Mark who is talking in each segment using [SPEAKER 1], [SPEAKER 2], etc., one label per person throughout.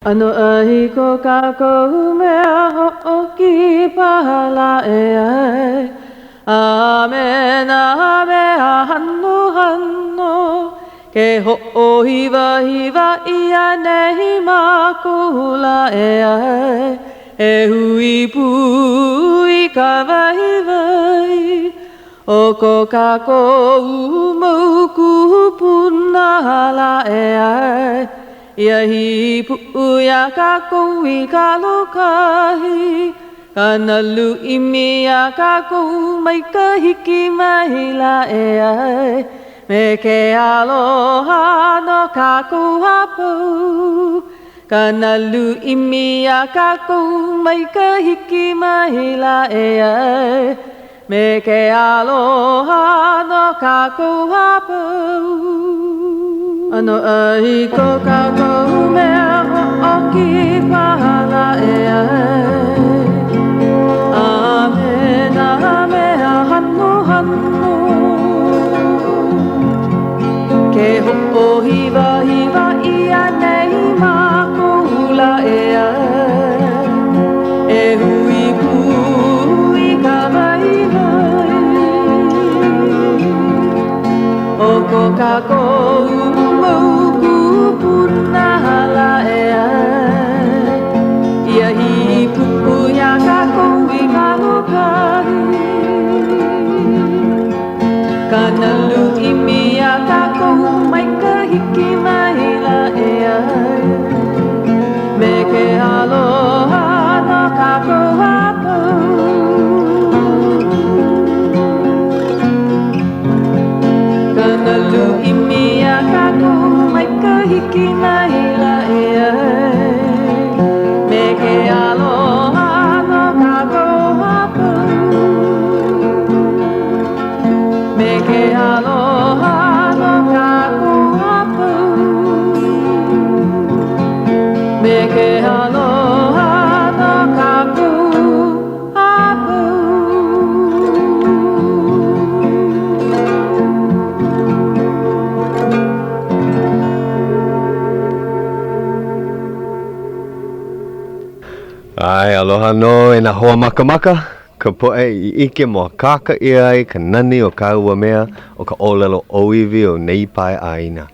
[SPEAKER 1] Ano ai ko kako mea ho'oki pahala e ai. Amen, amen, hanno, hanno. Ke ho'ohiva, hiva, ia nehi makula e ai. E hui pui ka vai vai. O ko kako umauku punala e ai. Ia hi pu'uia ka koui ka lokahi. Kana lu'imi a ka kou mai ka hiki mai la e ai. Me ke aloha no ka kou hapau. Kana lu'imi a ka kou mai ka hiki mai la e ai. Me ke aloha no ka kou hapau. Ano ai ko ka kou mea ho'oki pahala e ai. Amen, amen, hanno, hanno. Ke ho'ohiva, hiva, ia nei makula e ai. E hui pui ka vai vai. O ko ka kou punala e ai. Ia hi pu'uia ka koui ka lokahi. Kana lu'imi a ka kou mai ka hiki mai la e ai. Me ke aloha no ka kou hapau. Kana lu'imi a ka kou mai ka hiki mai la e ai. Me ke aloha no ka kou hapau. Me ke aloha no ka kou hapau. Me ke aloha no ka kou hapau.
[SPEAKER 2] Ai, aloha no e na hoa maka maka. Ka poe I ike mo kaka I ai ka nani o ka ua mea o ka olelo oiwi o nei pai aina.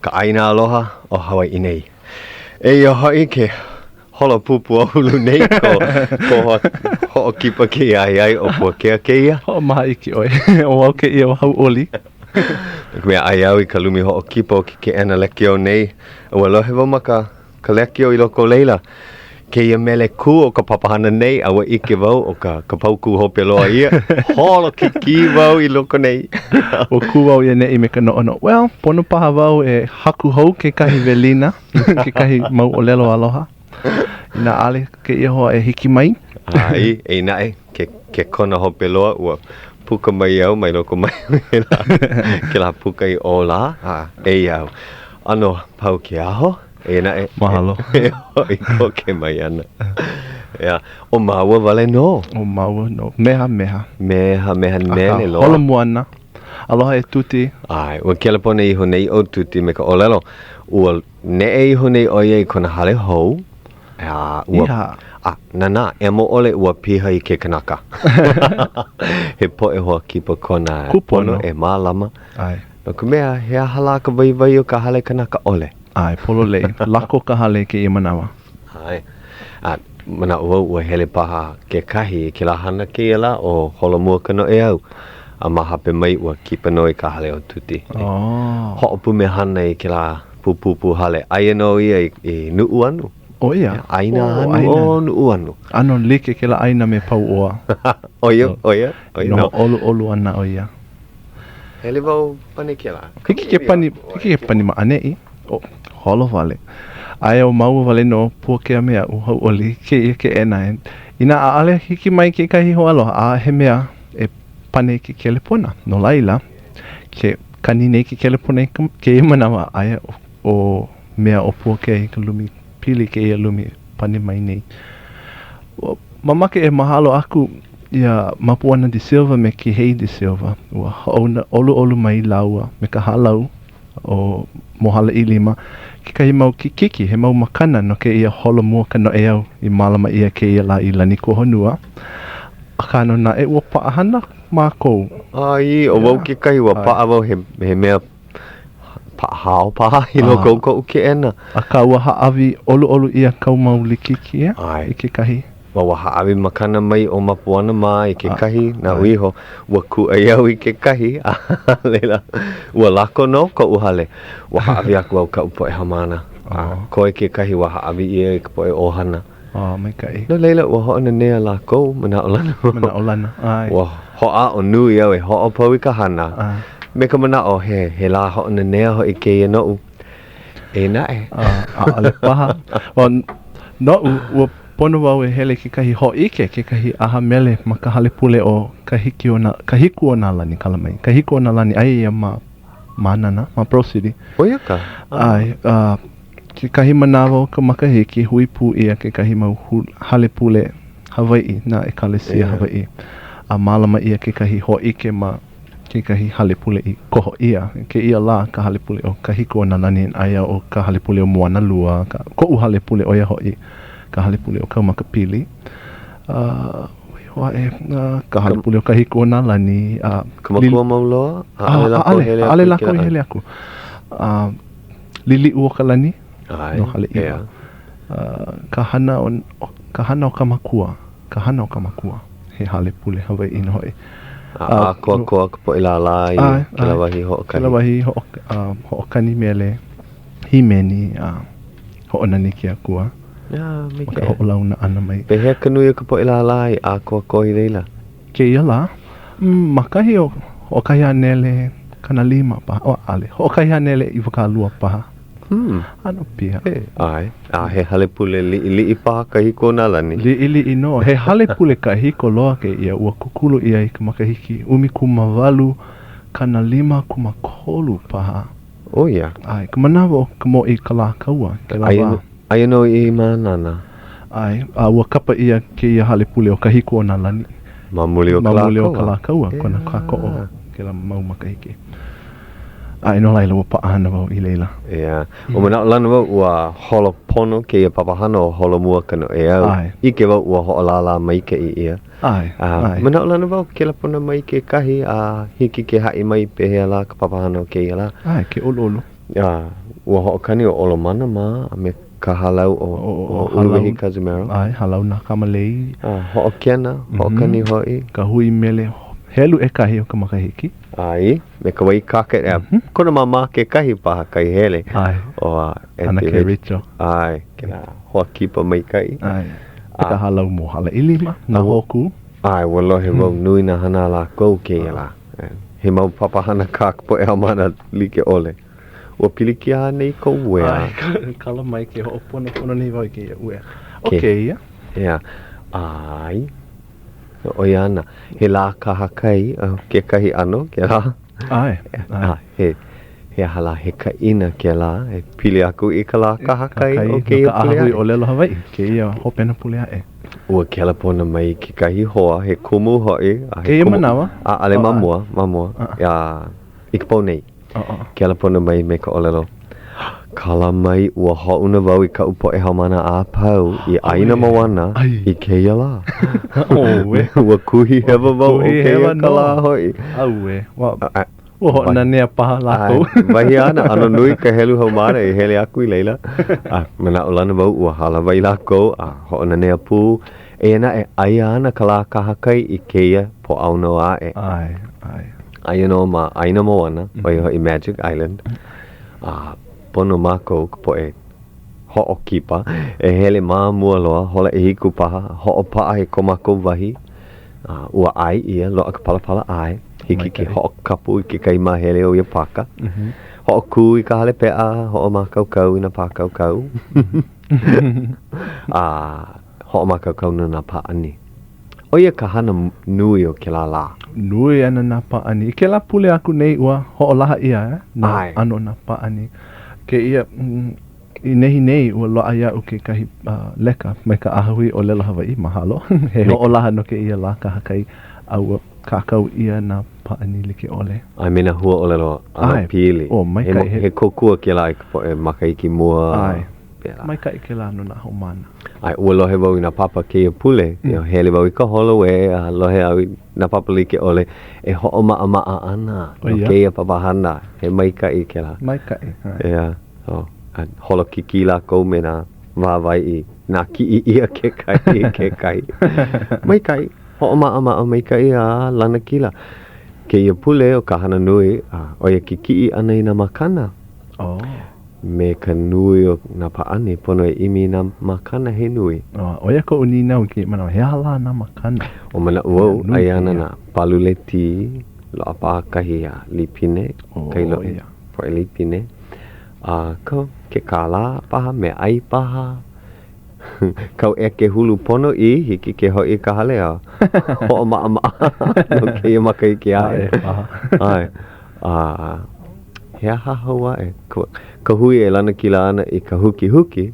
[SPEAKER 2] Ka aina aloha o Hawai'i nei. E o hoi ke holo pupu o hulu nei ko ho kipa ke ai o Puakea keia.
[SPEAKER 3] Ho maha iki oi. O au ke ia o Hauʻoli.
[SPEAKER 2] Mea ai au I ka lumi ho kipa o ke ena lekio nei. Ua lohe wa maka ka lekio I loko leila. Ke ia mele ku o ka papahana nei awa ike wau o ka pauku hope loa ia. Holo ki wau I loko nei.
[SPEAKER 3] O ku wau ia nei me ka no. Well, pono paha wau e haku hou ke kahi velina. Ke kahi mau o lelo aloha. Ina ale ke ia hoa e hiki mai.
[SPEAKER 2] Ai, e nae, ke kona hope loa ua puka mai au mai loko mai. Ke la puka I o la. E au. Ano pau ke aho. E nae.
[SPEAKER 3] Mahalo.
[SPEAKER 2] I ko ke mai ana. Ia, o maua wale no.
[SPEAKER 3] O maua no. Meha.
[SPEAKER 2] Meha nene loa.
[SPEAKER 3] Holo moana. Aloha e Tuti.
[SPEAKER 2] Ai, ua kele pone iho nei o Tuti me ka olelo. Ua ne e iho nei oia I kona hale hou.
[SPEAKER 3] Iha.
[SPEAKER 2] Nana, e mo ole ua piha I ke kanaka. He poe hoa kipa kona.
[SPEAKER 3] Kupono.
[SPEAKER 2] E mālama.
[SPEAKER 3] Ai.
[SPEAKER 2] No ka mea, hea halaka vai o ka hale kanaka ole.
[SPEAKER 3] Ai, polo lei. Lako ka hale ke ia manawa.
[SPEAKER 2] Ai. Mana ua hele paha ke kahi ke la hana ke ia la o holo mua kano e au. A mahape mai ua kipa noi ka hale o Tuti.
[SPEAKER 3] Oh.
[SPEAKER 2] Ho'opu me hana I ke la pupupu hale. Aia no ia I nuu anu.
[SPEAKER 3] O ia?
[SPEAKER 2] Aina anu o nuu anu.
[SPEAKER 3] Ano like ke la aina me pau oa.
[SPEAKER 2] Oia.
[SPEAKER 3] No, olu ana o ia.
[SPEAKER 2] Hele wau pane ke la.
[SPEAKER 3] Hiki ke pani ma anei. O, holo vale. Ai o mau vale no Puakea mea o Hauʻoli ke ia ke ena. Ina aale hiki mai ke kahi ho aloha. A he mea e pane ke kelepona. No laila, ke kani nei ke kelepona ke ia manawa. Ai o mea o Puakea I ka lumi pili ke ia lumi pane mai nei. Mamake e mahalo aku ia Mapuana de Silva me ki hei de Silva. Ua haona olu mai laua me ka halau o mohala I lima. Kekahi mau kiki, he mau makana no ke ia holo mua kano e au I malama ia ke ia la I lani ko honua. Akano na ua paahana mākou.
[SPEAKER 2] Ai, o wau kekahi ua paa wau he mea paahao paha I loko ko ke ena.
[SPEAKER 3] A ka ua haawi olu ia kau mau likiki ia I kekahi.
[SPEAKER 2] Wa haawi makana mai o mapuana mai kekahi na uiho wa ku ai au I kekahi leila wa lako no ko uhale wa haawi aku au ka upo e hamana ko e kekahi wa haawi ia ko e ohana
[SPEAKER 3] mai kai
[SPEAKER 2] no leila wa ho na nea lako mana olana
[SPEAKER 3] ai
[SPEAKER 2] wa ho a o nui au e ho o pau I ka hana me ka mana o he la ho na nea ho I ke ia no e na e
[SPEAKER 3] ale paha no u pono wau e hele kekahi hoʻike, kekahi aha mele ma ka hale pule o kahiku o nā lani kalamai. Kahiku o nā lani ai ia ma nana, ma prosidi.
[SPEAKER 2] Oia ka?
[SPEAKER 3] Ai, kekahi manawa o ka makahiki hui pu ia kekahi mau hale pule Hawai'i, na e kalesia Hawai'i. A malama ia kekahi hoʻike ma kekahi hale pule I koho ia. Ke ia la ka hale pule o kahiku o nā lani aia o ka hale pule o moana lua, koʻu hale pule o ia hoʻi. Ka hale pule o kaumakapili. Ka hale pule o kahiku o nā lani.
[SPEAKER 2] Ka makua mauloa?
[SPEAKER 3] Ale lako I hele aku. Lili ua ka lani. No hale iwa. Ka hana o ka makua. Ka hana o ka makua. He hale pule Hawai'i no hoi.
[SPEAKER 2] Koa ka po I la lai. Kela wahi hoʻokani.
[SPEAKER 3] Kela wahi hoʻokani mele. Himeni. Hoʻonani ki a kua. Maka hoʻolauna ana mai.
[SPEAKER 2] Pehea kanui ka po I la lai a koa koi leila.
[SPEAKER 3] Ke ia la. Makahi o kahi anele kana lima paha. O ale. O kahi anele I wakalua paha. Ano pia.
[SPEAKER 2] Ai. He hale pule li paha kahiko nā lani.
[SPEAKER 3] Li no. He hale pule kahiko loa ke ia ua kukulu ia I ka makahiki. Umi kumawalu kana lima kumakolu paha.
[SPEAKER 2] O ia.
[SPEAKER 3] Ai. Kamanawa o kamo I ka la kaua. Ke la wā.
[SPEAKER 2] Ai no I manana.
[SPEAKER 3] Ai, ua kapa ia ke ia hale pule o kahiko o nā lani.
[SPEAKER 2] Mamuli o
[SPEAKER 3] ka la kaua, kona kako o ke la mau makahiki. Ai, no laila ua paahana wau I leila.
[SPEAKER 2] O mana o lana wau ua holo pono ke ia papahana o holo mua kano e au. Ike wau ua hoʻolala mai ke I ia. Mana o lana wau ke la pona mai ke kahi a hiki ke hai mai pehea la ka papahana o ke ia la.
[SPEAKER 3] Ai, ke olo.
[SPEAKER 2] Ua hoʻokani o olo mana ma me ka halau o Uluwehi Kazumero.
[SPEAKER 3] Ai, halau na kamalei.
[SPEAKER 2] Hoʻokena, hoʻokani hoi.
[SPEAKER 3] Ka hui mele helu e kahi o ka makahiki.
[SPEAKER 2] Ai, me ka wai kaka kona mama ke kahi paha kai hele.
[SPEAKER 3] Ai, ana ke richo.
[SPEAKER 2] Ai, ke na hoa kipa mai kai.
[SPEAKER 3] Ai, ka halau mo hala ilima, na hoku.
[SPEAKER 2] Ai, walohe wau nui na hana la kou ke ia la. He mau papahana kaka po e hamana like ole. Ua piliki a nei ko wea.
[SPEAKER 3] Ai, kala mai ke hoʻopono nei wau ke ia wea. Ia.
[SPEAKER 2] Ia. Ai. O iana. He la kaha kai ke kahi ano ke la.
[SPEAKER 3] Ai.
[SPEAKER 2] He hala he ka ina ke la. He pili aku I ka la kaha kai o ke ia pulea.
[SPEAKER 3] Ka ahui o lelo Hawai'i. Ke ia hopena pulea e.
[SPEAKER 2] Ua ke la pona mai ke kahi hoa. He kumu hoi.
[SPEAKER 3] Ke ia manawa?
[SPEAKER 2] Ale mamua. Ia. Ikpo nei. Ke ala pona mai me ka olelo. Kala mai ua hoʻuna wau I ka upo e haumana a pau I aina mawana I ke ia la. Ua kuhi hewa wau o ke ia ka la hoi.
[SPEAKER 3] Aue. Ua hoʻuna nea paha lako.
[SPEAKER 2] Wahi ana ano nui ka helu haumana I hele aku I leila. Mana o lana wau ua hala wai lako. Hoʻuna nea pū. E ana e aia ana ka la kahakai I ke ia po auno a e.
[SPEAKER 3] Ai.
[SPEAKER 2] Aia no ma aina moana o I Magic Island. Pono mako po e hoʻokipa e hele mā mua loa hola e hiku paha hoʻopaa he komako wahi ua ai ia loa ka palapala ai hiki ki hoʻokapu I ke kai mahele o ia paka hoʻoku I ka hale pea hoʻomakaukau I na pakaukau hoʻomakaukau na nā paani. O ia ka hana nui o ke la.
[SPEAKER 3] Nui ana nā paani. I ke la pule aku nei ua hoʻolaha ia na ano nā paani. Ke ia I nehi nei ua loa ia o ke kahi leka mai ka ahui o lelo Hawai'i mahalo. He hoʻolaha no ke ia la kahakai kakau ia na paani like ole.
[SPEAKER 2] Ai mena hua ole lo ana pili.
[SPEAKER 3] O mai kai
[SPEAKER 2] he kokua ke la po e makaiki mua.
[SPEAKER 3] Ai. Mai kai ke la no na homana.
[SPEAKER 2] Ai ua lohe wau na papa ke pule. Yo hele wau ka holo e lohe au na papa like ole e ho ma ana. No ke papa hana he mai kai ke la.
[SPEAKER 3] Mai kai.
[SPEAKER 2] Yeah. So holo kiki la ko mena Hawai'i na ki ia ke kai. Mai kai ho ma mai kai a lana kila. Ke ia pule o ka hana nui o ia kiki ana i na makana.
[SPEAKER 3] Oh.
[SPEAKER 2] Me ka nui o na paani pono e imi na makana he nui.
[SPEAKER 3] O ia ko uni nau ki mana he hala na makana.
[SPEAKER 2] O mana uau ai ana na paluleti lo apa kahi a lipine. Kai lo po e lipine. Ko ke kala paha me ai paha. Kau e ke hulu pono i hiki ke hoi ka halea. Ho ma no ke ia makai ke ai. Ai. He aha hawa e. Ka hui e lana ki la ana i ka huki.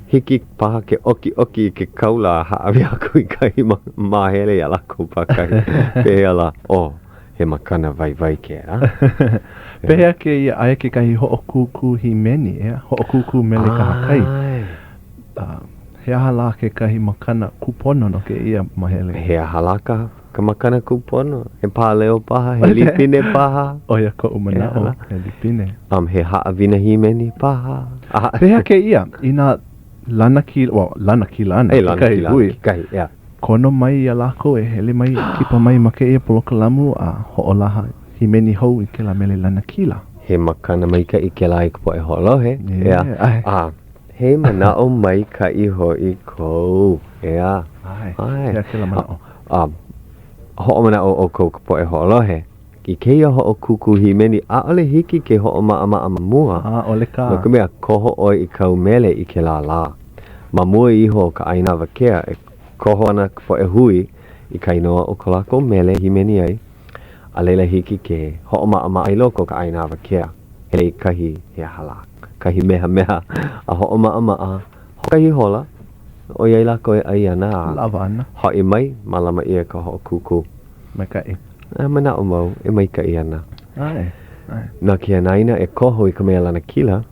[SPEAKER 2] Hiki paha ke oki ke kaula haawi aku i kai mahele a lako pakai. Pehea la, he makana vai ke a.
[SPEAKER 3] Pehea ke ia aia ke kahi ho'okuku himeni ea. Ho'okuku mele ka hakai. He aha la ke kahi makana kupono no ke ia mahele.
[SPEAKER 2] He aha la ka makana kupono. He pāleo paha, he lipine paha.
[SPEAKER 3] O ia ko umanao, he lipine.
[SPEAKER 2] He haawina himeni paha.
[SPEAKER 3] Pehea ke ia, ina lana ki lana.
[SPEAKER 2] Hey, lana ki kahi, yeah.
[SPEAKER 3] Kono mai ia lako e hele mai kipa mai ma ke ia polokalamu a ho'olaha himeni hou i ke la mele lana kila.
[SPEAKER 2] He makana mai ka i ke la i kupo e ho'olohe. Yeah. He manao mai ka i ho i kou. Yeah.
[SPEAKER 3] Ai. Hea ke la manao.
[SPEAKER 2] Ho'o manao o kou kupo e ho'olohe. I ke ia ho'o kuku himeni a ole hiki ke ho'o ma mua.
[SPEAKER 3] Ole ka.
[SPEAKER 2] No kumea koho oi i kau mele i ke la. Mamua iho ka aina wakea e koho ana po e hui i ka inoa o ko lako mele himeni ai. A leila hiki ke ho'o ma ai loko ka aina wakea. Hele i kahi he hala. Kahi meha. A ho'o ma kahi hola. O iai lako e ai ana.
[SPEAKER 3] Lava ana.
[SPEAKER 2] Hoi mai malama ia ka ho'o kuku.
[SPEAKER 3] Mai kai.
[SPEAKER 2] Mana o mau e mai ka i ana.
[SPEAKER 3] Ai.
[SPEAKER 2] Na ki anaina e koho i ka mea lana kila.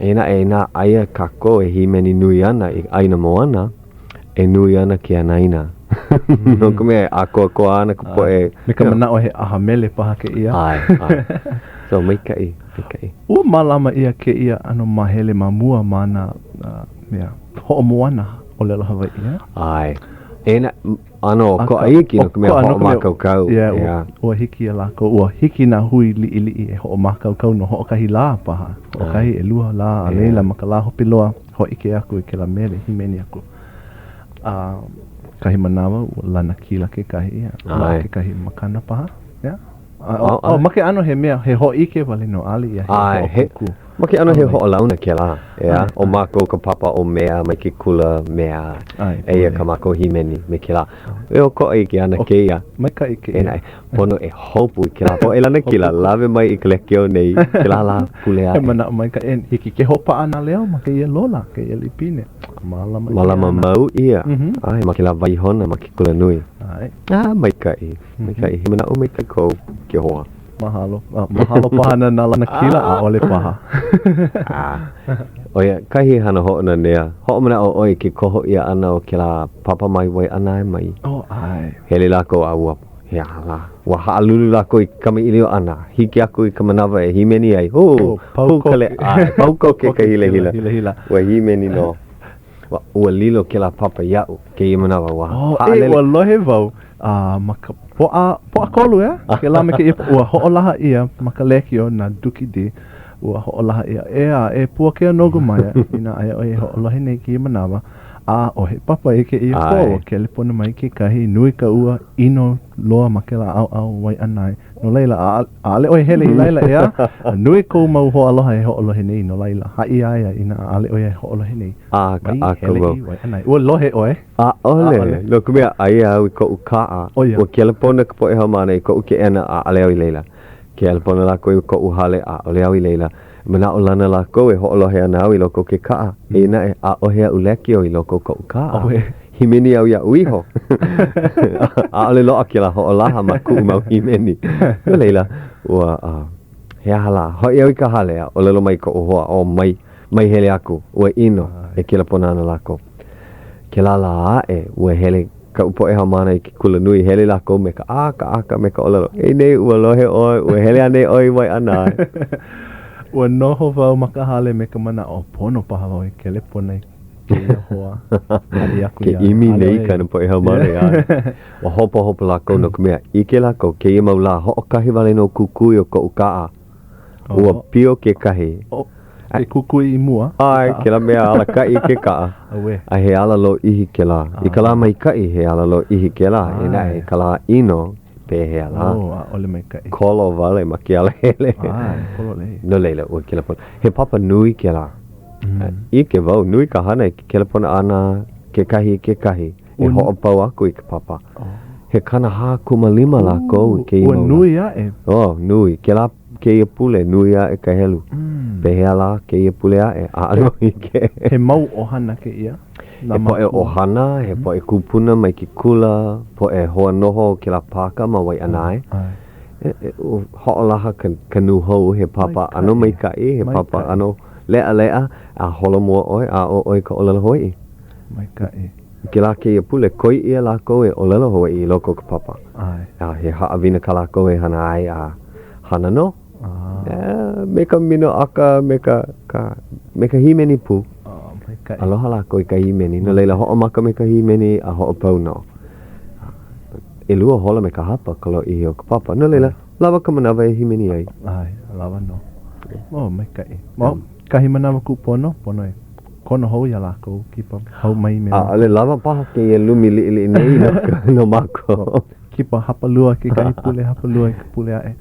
[SPEAKER 2] E na aia kako e himeni nui ana i aina moana. E nui ana ki anaina. No kumea a koa ana kupo e.
[SPEAKER 3] Me ka mana o he aha mele paha ke ia.
[SPEAKER 2] Ai. So mai kai.
[SPEAKER 3] Ua malama ia ke ia ano mahele mamua mana ho'o moana o lelo Hawai'i.
[SPEAKER 2] Ai. Ena ano ko aiki no kumea ho'o makau.
[SPEAKER 3] Yeah. Ua hiki a lako. Ua hiki na hui li e ho'o makau no ho'o kahi la paha. Ho'o kahi e lua la a leila maka la hopiloa ho'i ke aku i ke la mele himeni aku. Kahi manawa ua lana kila ke kahi ia. La ke kahi makana paha. Yeah. Make ano he mea, he ho'i ke wale no ali ia he ho'o kuku.
[SPEAKER 2] Make ano he ho'o launa ke la. O mako ka papa o mea mai ke kula mea. Eia ka mako himeni me ke la. E o ko ai ke ana ke ia.
[SPEAKER 3] Mai ka i ke
[SPEAKER 2] ia. Pono e hopu i ke la. Po e lana ki la. Lave mai i ke lekeo nei. Ke la pule ai.
[SPEAKER 3] He mana mai ka en. Hiki ke hopa ana leo ma ke ia lola. Ke ia lipine.
[SPEAKER 2] Malama mau ia. Ai ma ke la vaihona ma ke kula nui. Mai ka i. He mana o mai ka kou ke hoa.
[SPEAKER 3] Mahalo paha na lana kila a ole paha.
[SPEAKER 2] Oia, kahi hana ho'o na nea. Ho'o mana o oi ke koho ia ana o ke la papa mai wai ana e mai.
[SPEAKER 3] Ai.
[SPEAKER 2] Hele lako a ua. He ala. Wa haalulu lako i kama ilio ana. Hiki aku i kama nawa e himeni ai. Pauko ke ka hila. Wa himeni no. Ua lilo ke la papa iau. Ke i manawa wa.
[SPEAKER 3] Ua lohe vau. Maka po'a kolu ke la me ke ua ho'olaha ia maka lekio na duki di ua ho'olaha ia e Puakea Nogelmeier ina aia o e ho'olahi nei ki manawa o he papa e ke ia po ke le pona mai ke kahi nui ka ua ino loa ma ke la au wai anai no leila a ale o e hele i laila ea nui kou mau ho'aloha e ho'olohi nei no leila hai aia ina a ale o e ho'olohi nei
[SPEAKER 2] ka wau
[SPEAKER 3] ua lohe oe
[SPEAKER 2] ole no kumea aia au i ko ukaa ua ke le pona ka po e haumana i ko uke ena a ale au i leila ke le pona lako i ko uhale a ole au i leila Mana o lana lako e ho'olohe ana au i loko ke kaa. Ina e a ohea uleki o i loko ko ukaa. himeni au ia uiho. Ale loa ke la ho'olaha ma ku'u mau himeni. No leila, ua he hala. Hoi au I ka halea, o lelo mai ko hoa o mai hele aku. Ua ino e ke la ponana lako. Ke la la ae, ua hele ka upo e hamana I ke kula nui hele lako me ka aka me ka olelo. E nei ua lohe oi, ua hele ane oi wai ana.
[SPEAKER 3] Ua noho wau makahale me ka mana o pono paha wau I ke lepo nei.
[SPEAKER 2] Ke imi nei kana po e hamana ia. Wa hopo lako no kumea ike lako ke ia maula ho'okahi wale no kukui o ko ukaa. Ua pio ke kahi.
[SPEAKER 3] Ke kukui I mua?
[SPEAKER 2] Ai, ke la mea ala kai ke kaa. A he ala lo ihi ke la. I ka la mai kai he ala lo ihi ke la. E na he ka la ino pe he ala.
[SPEAKER 3] Ole mai kai.
[SPEAKER 2] Kolo wale ma ke ala hele.
[SPEAKER 3] Kolo lei.
[SPEAKER 2] No leila ua ke la pona. He papa nui ke la. I ke wau nui ka hana ke la pona ana ke kahi. E ho'o pau aku I ka papa. He kana ha kumalima la kou ke I
[SPEAKER 3] maula. Ua nui a e?
[SPEAKER 2] Nui. Ke la ke ia pule nui a e ka helu. Pehea la ke ia pule a e alo I ke.
[SPEAKER 3] He mau ohana ke ia?
[SPEAKER 2] He po e ohana, he po e kupuna mai ki kula, po e hoa noho ke la paka ma wai anai. Ho'olaha ka nuhou he papa ano mai kai, he papa ano lea a holo mua oi, a o oi ka olelo Hawai'i.
[SPEAKER 3] Mai kai.
[SPEAKER 2] Ke la ke ia pule, koi ia la koe olelo Hawai'i loko ka papa. He haawina ka la koe hana ai a hana no. Me ka mino aka, me ka himeni pu. Aloha la koe ka himeni. No leila ho'o maka me ka himeni a ho'o pau no. E lua hola me ka hapa kalo I o ka papa. No leila, lava ka manawa e himeni ai.
[SPEAKER 3] Lava no. Mai kai. Kahi manawa ku pono e. Kono hou ia lako kipa hau mai me.
[SPEAKER 2] Ale lava paha ke e lumi li nei no mako.
[SPEAKER 3] Kipa hapalua ke kai pule hapalua ke pule ae.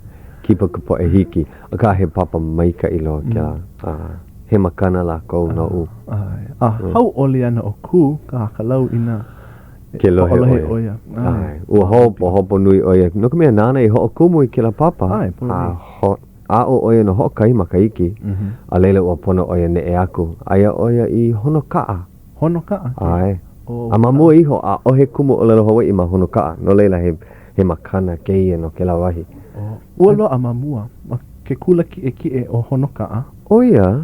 [SPEAKER 2] Kipa ka po e hiki. A ka he papa mai ka ilo kia. He makana la kou no u.
[SPEAKER 3] Hauʻoli ana o ku ka hakalau ina.
[SPEAKER 2] Ke lohe oia. Ua hopo nui oia. No ka mea nana I ho'o kumu I ke la papa. A o oia no ho'o kai maka iki. A leila ua pono oia ne e aku. Aia oia I honokaa.
[SPEAKER 3] Honokaa?
[SPEAKER 2] Ai. A mamua iho a ohe kumu o lelo Hawai'i ma honokaa. No leila he makana keia no ke la wahi.
[SPEAKER 3] Ua loa a mamua. Ke kula ki e o honokaa.
[SPEAKER 2] Oia.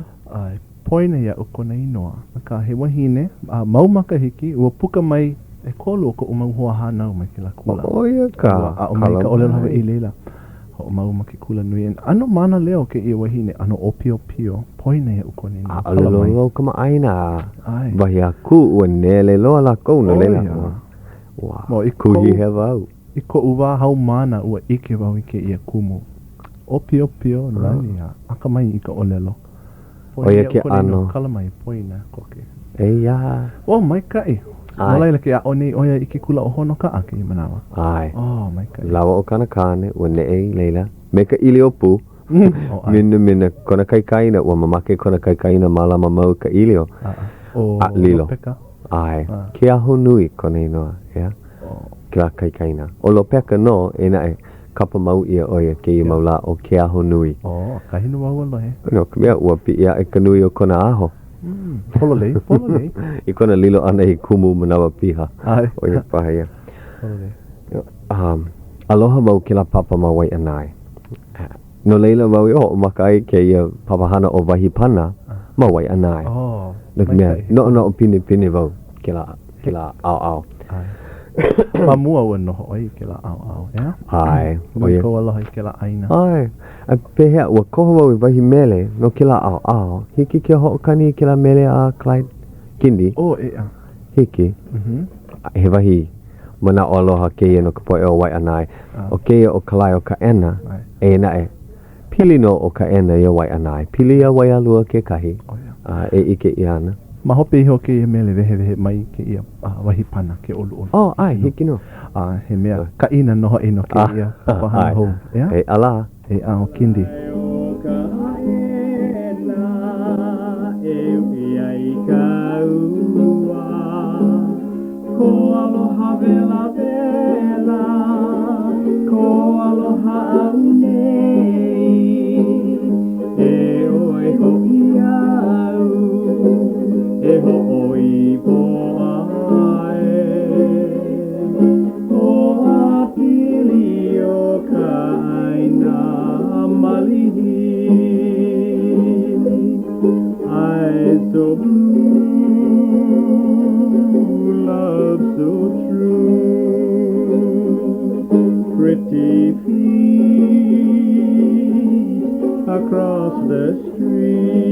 [SPEAKER 3] Poina ia o kona inoa. Ka he wahine, mau makahiki, ua puka mai e kolo o ko umau hoa hanau mai ke la kula.
[SPEAKER 2] Oia ka.
[SPEAKER 3] A o mai ka olelo Hawai'i leila. Ho mau ma ke kula nui. Ano mana leo ke ia wahine, ano o pio. Poina ia o kona inoa.
[SPEAKER 2] A lolo kama aina. Wahi a ku ua nele loa la kou no leila. Wow. Kuhi he wau.
[SPEAKER 3] I ko uwa hau mana ua ike wau I ke ia kumu. O pio lani a aka mai I ka olelo.
[SPEAKER 2] Oia ke ano.
[SPEAKER 3] Kala mai poina koke.
[SPEAKER 2] Eia.
[SPEAKER 3] Mai kai. Nolaila ke a oni oia I ke kula o honoka a ke I manawa.
[SPEAKER 2] Ai.
[SPEAKER 3] Mai kai.
[SPEAKER 2] Lawa o kana kane ua ne'ei leila. Me ka ili o pu. Mina kona kaikaina ua mamake kona kaikaina malama mau ka ili o. A lilo. Ai. Ke aho nui kona inoa. Ea. Ke la kaikaina. O lo peka no e na e kapa mau ia oia ke I maula o ke aho nui.
[SPEAKER 3] Kahinu wau alohe.
[SPEAKER 2] No, kumea ua pi ia e ka nui o kona aho.
[SPEAKER 3] Polo lei.
[SPEAKER 2] I kona lilo ana I kumu manawa piha. Oia pahaya.
[SPEAKER 3] Polo lei.
[SPEAKER 2] Aloha mau ke la papa ma wai anai. No leila mau I o makai ke ia papahana o wahi pana ma wai anai. No kumea, no o pini wau ke la au.
[SPEAKER 3] Mamua ua noho oi ke la au, ea?
[SPEAKER 2] Ai.
[SPEAKER 3] Mai ko aloha I ke la aina.
[SPEAKER 2] Ai. A pehea ua koho wau I wahi mele no ke la au. Hiki ke ho'okani ke la mele a Clyde Kindi.
[SPEAKER 3] Ea.
[SPEAKER 2] Hiki. He wahi mana o aloha ke ia no ka poe o wai anai. O ke ia o kalai o ka ena. E na e. Pili no o ka ena ia wai anai. Pili ia wai alua ke kahi. E ike ia ana.
[SPEAKER 3] Ma hope iho ke ia mele vehe mai ke ia wahi pana ke olu.
[SPEAKER 2] Ai, hiki no.
[SPEAKER 3] He mea ka ina noho ino ke ia papahana hou. Ea?
[SPEAKER 2] E ala.
[SPEAKER 3] E a o Kindi. Ko aloha vela ko aloha au nei. E oi ho'i au, e ho'oi po ai.
[SPEAKER 4] the street.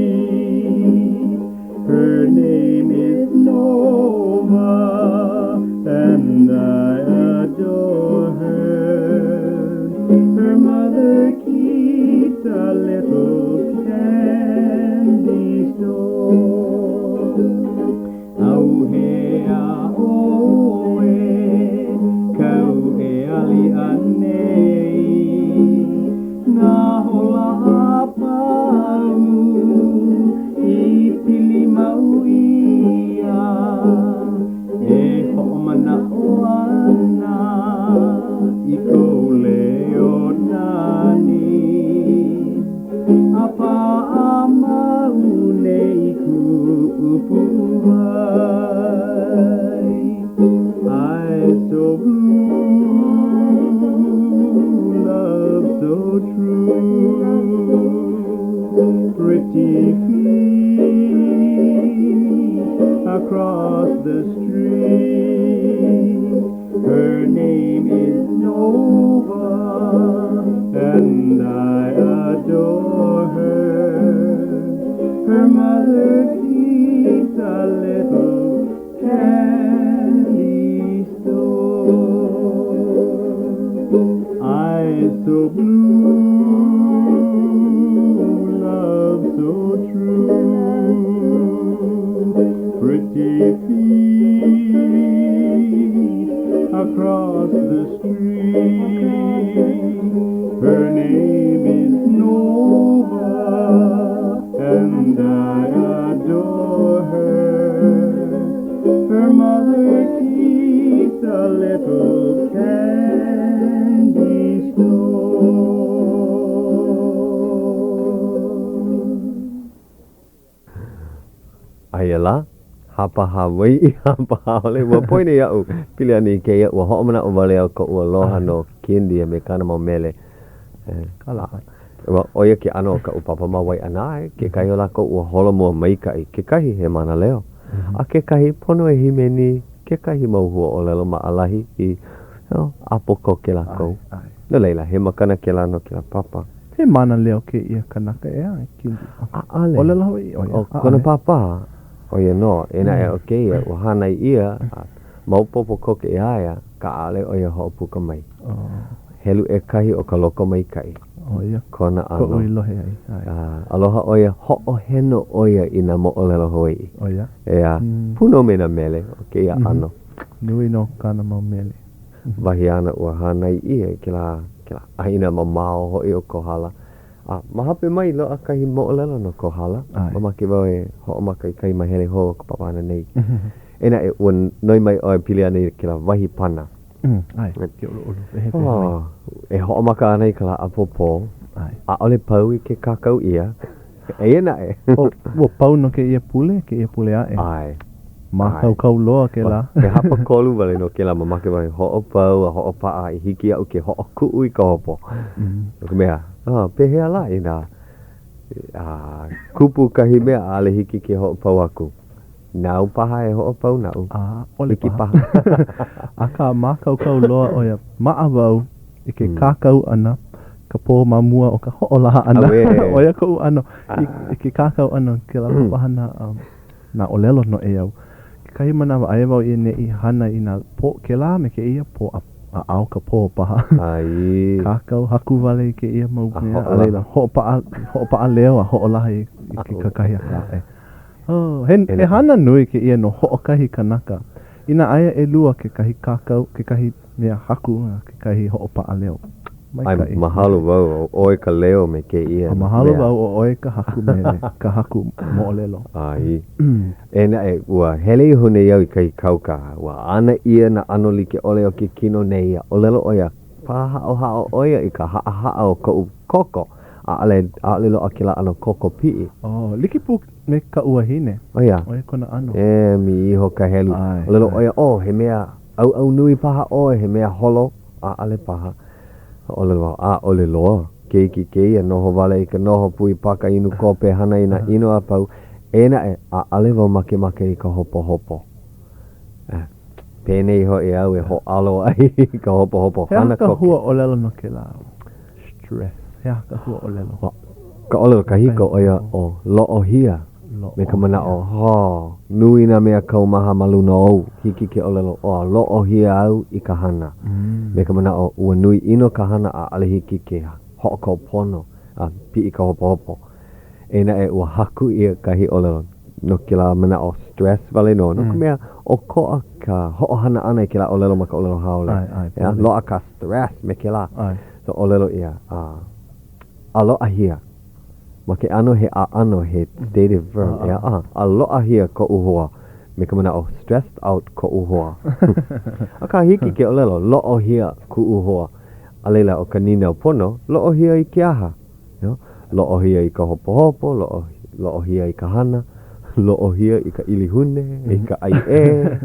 [SPEAKER 4] Her name is Nova, and I adore her. Her mother keeps a little candy store. Auhea oe, kauhea li anei, na hola apau, I pili mau ia, e ho'omana o ana, I ko leo nani. Apa amau nei kupu ai, eyes so blue, love so true, pretty feet across the street. Her name is Nova, and I adore her. Her mother keeps a little candy store. Eyes so blue, love so true, pretty feet across the street. Her name is Nova, and I adore her. Her mother keeps a little candy store.
[SPEAKER 2] Ayala, hapa Hawai'i, hapa Hawai'i. Wa poine ia'u, pili ani ke ia'u, ho'omana o wale au ko ua loha no kindi e me kana mau mele.
[SPEAKER 3] Kala.
[SPEAKER 2] Oia ke ano ka upapa mawai anae, ke kahi o lako ua holo mua maikai, ke kahi he mana leo. A ke kahi pono e himeni, ke kahi mauhua o lelo maalahi I apo ko ke lako. No leila, he makana ke lano ke la papa.
[SPEAKER 3] He mana leo ke ia kanaka e ai kindi.
[SPEAKER 2] Ale.
[SPEAKER 3] O lelo Hawai'i.
[SPEAKER 2] O kona papa, oia no, ena e o ke ia, o hanai ia, maupopo ko ke aia, ka ale oia ho'opuka mai. Helu e kahi o ka loko mai kai.
[SPEAKER 3] Oia.
[SPEAKER 2] Kona ano.
[SPEAKER 3] Ko ui lohe ai.
[SPEAKER 2] Aloha oia ho'oheno oia I na mo'olelo Hawai'i.
[SPEAKER 3] Oia.
[SPEAKER 2] Ea, puno me na mele o ke ia ano.
[SPEAKER 3] Nui no kana mau mele.
[SPEAKER 2] Wahi ana ua hanai ia ke la aina mamao hoi o kohala. Mahape mai loa kahi mo'olelo no kohala. Mamake wau e ho'omaka I kai mahele ho ko papana nei. Ena e ua noi mai oe pili ana ke la wahi pana.
[SPEAKER 3] Ai, ke ulu.
[SPEAKER 2] E ho'omaka ana I ka la apopo. A ole pau I ke kakau ia. E ena e.
[SPEAKER 3] Ua pau no ke ia pule ae.
[SPEAKER 2] Ai.
[SPEAKER 3] Ma kau loa ke la.
[SPEAKER 2] Ke hapa kolu wale no ke la mamake wai ho'opau a ho'opaa I hiki au ke ho'oku'u I ka hopo. No ke mea, pehea la I nā kupu kahi mea ale hiki ke ho'opau aku. Nau paha e ho'opau nau.
[SPEAKER 3] Ole
[SPEAKER 2] hiki
[SPEAKER 3] paha. Aka ma kau loa oia maa wau I ke kakau ana. Ka pō mamua o ka ho'olaha ana. Oia kou ano. I ke kakau ana ke la papahana na olelo no e au. Kai mana wa ae wau I nei hana I nā pō ke la me ke ia pō a au ka pō paha.
[SPEAKER 2] Ai.
[SPEAKER 3] Kakau haku wale ke ia mau mea. Aleila ho'opaa leo a ho'olaha I ke kakahi a ka e. He hana nui ke ia no ho'okahi kanaka. Ina aia e lua ke kahi kakau, ke kahi mea haku, ke kahi ho'opaa leo.
[SPEAKER 2] Ai mahalo wau o oe ka leo me ke ia.
[SPEAKER 3] Mahalo wau o oe ka haku mele, ka haku mo'olelo.
[SPEAKER 2] Ai. Ena e ua hele iho nei au I kai kauka. Ua ana ia na ano like ole o ke kino nei ia. O lelo oia paha o hao oia I ka haa o ka koko. A ale lo akila ano koko pi'i.
[SPEAKER 3] Liki pu me ka uahine.
[SPEAKER 2] Oia.
[SPEAKER 3] Oia kona ano.
[SPEAKER 2] Mi iho ka helu. O lelo oia he mea au nui paha oe he mea holo. A ale paha. Ole loa, keiki kei, noho wale I ka noho pui paka inu kope hana I na ino apau, ena e ale wau make I ka hopo. Pēnei ho e au e ho alo ai ka hopo.
[SPEAKER 3] Hea ka hua olelo no ke la stress. Hea ka hua olelo.
[SPEAKER 2] Ka olelo kahiko oia o lo'o hia. Me ka mana o ho nui na mea kau maha maluna ou hiki ke olelo o lo'o hia au I ka hana. Me ka mana o ua nui ino ka hana a ale hiki ke ho'oko pono a pi I ka hopo. Ena e ua haku ia kahi olelo. No ke la mana o stress vale no. No ka mea o koa ka ho'ohana ana I ke la olelo ma ka olelo haole. Lo'a ka stress me ke la. So olelo ia a lo'a hia. Ma ke ano he a ano he dative verb. A lo'a hia ko uhoa. Me ka mana o stressed out ko uhoa. A ka hiki ke olelo lo'o hia ku uhoa. A leila o ka ninau pono, lo'o hia I ke aha. Lo'o hia I ka hopo, lo'o hia I ka hana, lo'o hia I ka ilihune, I ka ai e,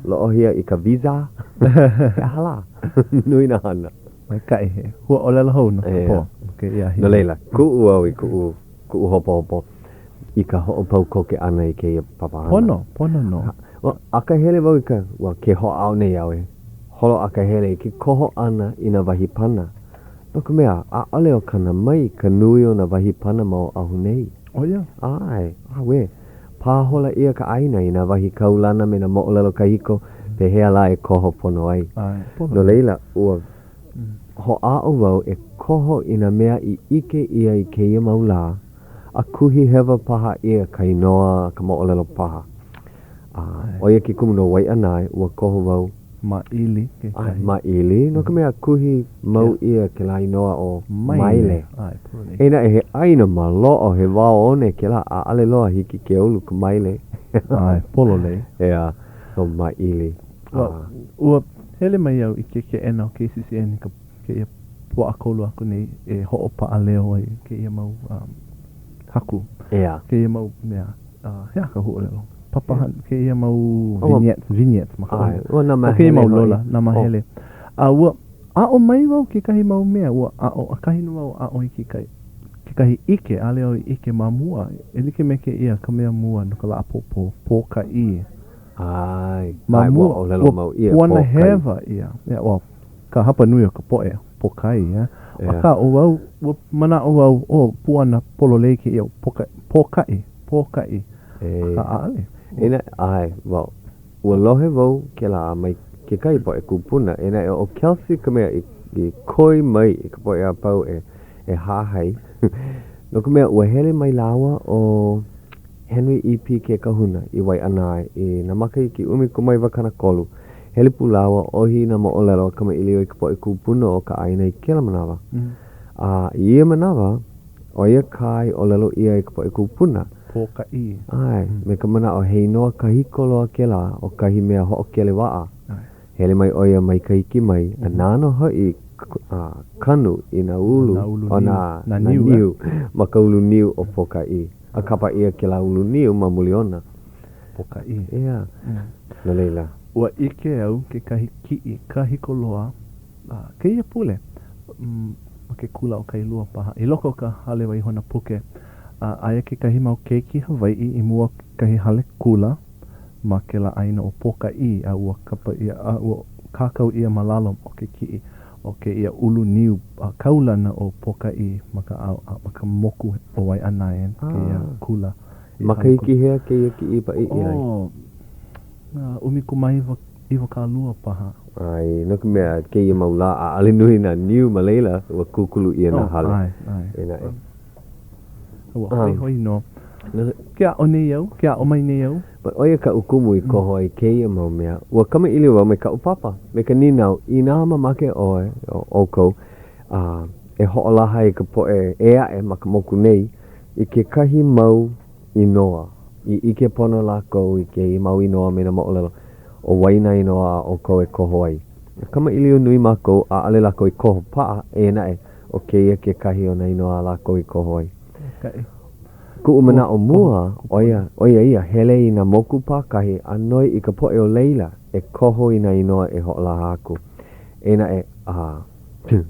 [SPEAKER 2] lo'o hia I ka visa. Ke hala. Nui na hana.
[SPEAKER 3] Mai kai he. Hua olelo hou no.
[SPEAKER 2] No leila, ku'u au I ku'u hopo. I ka ho'opau koke ana I ke papahana.
[SPEAKER 3] Pono no.
[SPEAKER 2] Akahele wau I ka, ke ho'au nei au e. Holo akahele ke koho ana I na wahipana. No ka mea, a ale o kana mai ka nui o na wahipana ma o ahu nei.
[SPEAKER 3] Ia.
[SPEAKER 2] Ai, we. Pāhola ia ka aina I na wahi kaulana me na mo'olelo kahiko pe hea la e koho pono ai. No leila, ua ho'a o wau e koho I na mea I ike ia I ke ia maula. A kuhi hewa paha ia ka inoa ka mo'olelo paha. Oia ki kumu no wai anai, ua koho wau.
[SPEAKER 3] Maili.
[SPEAKER 2] Maili, no ka mea kuhi mau ia ke la inoa o maile. Eina e he aina ma lo'o he wao one ke la a ale loa hiki ke olu ka maile.
[SPEAKER 3] Polo lei.
[SPEAKER 2] Ea, so maili.
[SPEAKER 3] Ua hele mai au I ke ena o KCCN ke ia pua akolu aku nei e ho'opa a leo ai ke ia mau haku. Ke ia mau mea hea ka huolelo. Papahan ke ia mau vignettes maka. Ke ia mau lola na mahele. Ua a o mai wau ke kahi mau mea ua a o kahi no wau a o I ke kahi ike a leo I ike ma mua. E like me ke ia ka mea mua no ka la apopo poka I. Ma mua o lelo mau ia poka. Wana hewa ia. Ka hapa nui o ka poe pokai ia. Aka o wau mana o wau o puana polo lei ke ia pokai. Ka ale.
[SPEAKER 2] Ena wau. Ua lohe wau ke la mai ke kai po e kupuna. Ena e o Kelsey ka mea I koi mai I ka po e a pau e hahai. No ka mea ua hele mai lawa o Henry E.P. ke kahuna I wai anai I na maka I ki umi kumai wakana kolu. Hele pu lawa ohi na mo'olelo ka ma ilio I ka po e kupuna o ka aina I kela manawa. Ia manawa o ia kai o lelo ia I ka po e kupuna.
[SPEAKER 3] Poka I.
[SPEAKER 2] Me ka mana o hei noa kahiko loa ke la o kahi mea ho'o kele waa. Hele mai oia mai kahiki mai a nāno hoi kanu I na ulu o na niu ma ka ulu niu o poka I. A kapa ia ke la ulu niu ma muliona.
[SPEAKER 3] Poka I.
[SPEAKER 2] Ia. Na leila.
[SPEAKER 3] Ua ike au ke kahi ki'i kahiko loa ke ia pule. Ma ke kula o kai lua paha. I loko ka hale wai hona puke. Aia ke kahi mau keiki Hawai'i I mua kahi hale kula ma ke la aina o poka I a ua kapa ia a ua kakau ia malalo o ke ki'i o ke ia ulu niu kaulana o poka I ma ka moku o wai anaien ke ia kula.
[SPEAKER 2] Ma ka hiki hea ke ia ki ipa I ai.
[SPEAKER 3] Umi kumai iwa ka lua paha.
[SPEAKER 2] Ai, no ka mea ke ia maula a alinui na niu ma leila ua kukulu ia na hale. Ena e.
[SPEAKER 3] Ua hoi no. Kia o nei au, kia o mai nei au.
[SPEAKER 2] Oia ka ukumu I koho I ke ia mau mea. Ua kama ili wau me ka upapa. Me ka ninau, I nā mamake oe, o oko, e ho'olaha I ka poe ea e maka moku nei, I ke kahi mau inoa. I ike pono lako I ke I mau inoa me na mo'olelo. O waina inoa o ko e koho ai. Kama ili o nui mako a ale lako I koho paa, e na e, o ke ia ke kahi o na inoa lako I koho ai. Ku umana o mua, oia ia, hele I na moku pākahi, anoi I ka poe o leila, e koho I na inoa e ho'olaha aku. Ena e,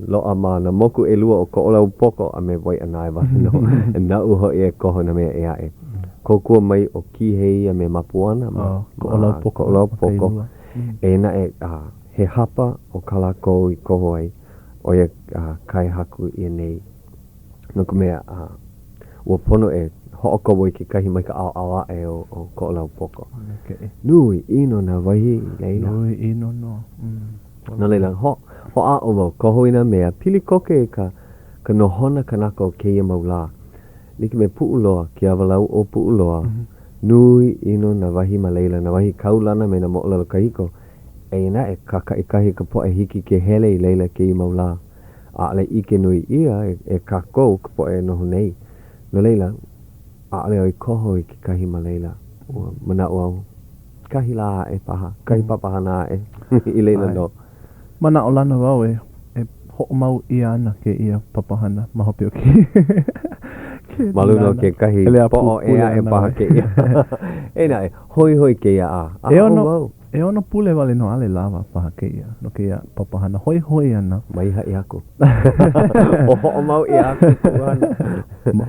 [SPEAKER 2] loa ma na moku e lua o ko olau poko, a me wai anai wano, e na uho e koho na mea ea e. Kokua mai o kihei a me mapuana,
[SPEAKER 3] ko olau poko.
[SPEAKER 2] Ena e, he hapa o kalako I koho ai, oia kai haku I nei. No ka mea, ua pono e ho'okowo i ke kahi mai ka awa o ko lau poko.
[SPEAKER 3] Okay.
[SPEAKER 2] Nui ino na wahi leila.
[SPEAKER 3] Nui ino no.
[SPEAKER 2] Na leila, ho a o wau, koho ina mea, pili koke e ka nohona kanaka o keia maula. Like me pu'uloa, ki awalau o pu'uloa, nui ino na wahi ma leila, na wahi kaulana me na mo'olelo kahiko, e ina e kaka i kahi ka po e hiki ke hele i leila keia maula. A ale ike nui ia e kako ka po e noho nei. No leila, a ale o i koho i ke kahi ma leila. Mana o kahi la e paha, kahi papahana e i leila no.
[SPEAKER 3] Mana o lana wau e ho'omau ia ana ke ia papahana mahopi o ki.
[SPEAKER 2] Maluno ke kahi po'o ea e paha ke ia. Eina e hoi ke ia a.
[SPEAKER 3] E ono pule wale no ale lava paha ke ia. No ke ia papahana hoi ana.
[SPEAKER 2] Mai hai aku. O ho'omau ia aku kuana.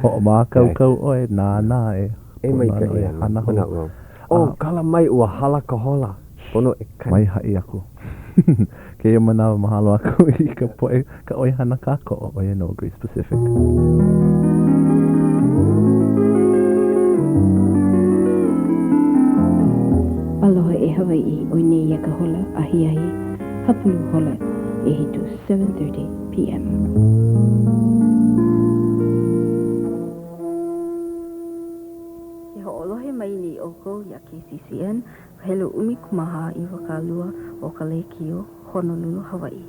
[SPEAKER 3] Ho'omau kau oe nā e.
[SPEAKER 2] E mai ka ia. Mana ua. O kala mai ua hala ka hola. Pono e kani.
[SPEAKER 3] Mai hai aku. Ke ia manawa mahalo aku i ka poe ka oi hana kako o oe no Greece Pacific.
[SPEAKER 5] Aloha e Hawai'i o nei ia ka hola ahi hapulu hola e hitu 7:30 p.m. E ho'olohe mai ni oko ia KCCN hele umi kumaha i wakalua o ka Leo Honolulu, Hawai'i.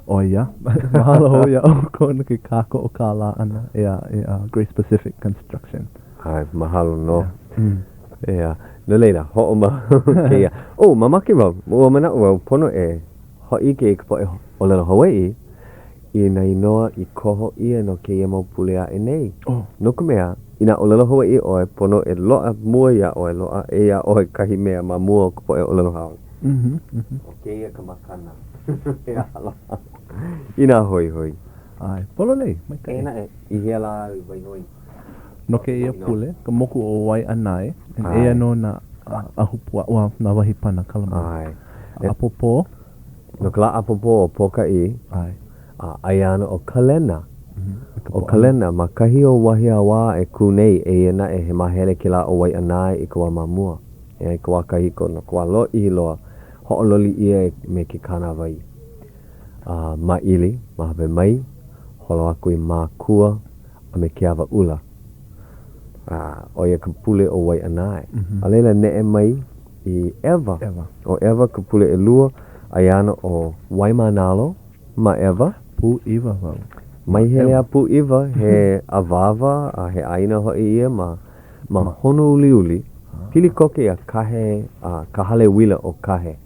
[SPEAKER 3] O ia, mahalo ho ia o kona ke kako o ka la ana e a Greece Pacific Construction.
[SPEAKER 2] Ai, mahalo no. Ea, no leila, ho'o ma ke ia. O, mamake wau, ua mana ua pono e ho'i ke ka po e o lelo Hawai'i i na inoa i koho ia no ke ia mau pulea e nei. No ka mea, ina o lelo Hawai'i oe pono e loa mua ia oe, loa e ia oe kahi mea ma mua ka po e o lelo Hawai'i. O ke ia ka makana. Ea ala. Ina hoi.
[SPEAKER 3] Ai, polo nei, mai ka
[SPEAKER 2] Ena e, i hea la vai noi.
[SPEAKER 3] No ke ia pule, ka moku o wai anai, e ano na ahupua ua na wahi pana kalamai.
[SPEAKER 2] Ai.
[SPEAKER 3] Apopo.
[SPEAKER 2] No ka la apopo o poka i,
[SPEAKER 3] Ai.
[SPEAKER 2] ai ana o kalena. O kalena, ma kahi o wahi a wā e kūnei e ena e he mahele ki la o wai anai i ka wā mamua. E ka wā kahiko, no ka wā lo i loa, ho'ololi ia me ke kana wai. Ma ili, ma hape mai, holo aku i mā kua, a me ke awa ula. O ia ka pule o wai anai. A leila ne e mai i Eva. O Eva ka pule e lua, ai ana o Waimanalo, ma Eva.
[SPEAKER 3] Pu iwa wau.
[SPEAKER 2] Mai he lea pu iwa, he avava, a he aina hoi ia, ma Honolulu. Pili koke a kahe, kahale wila o kahe.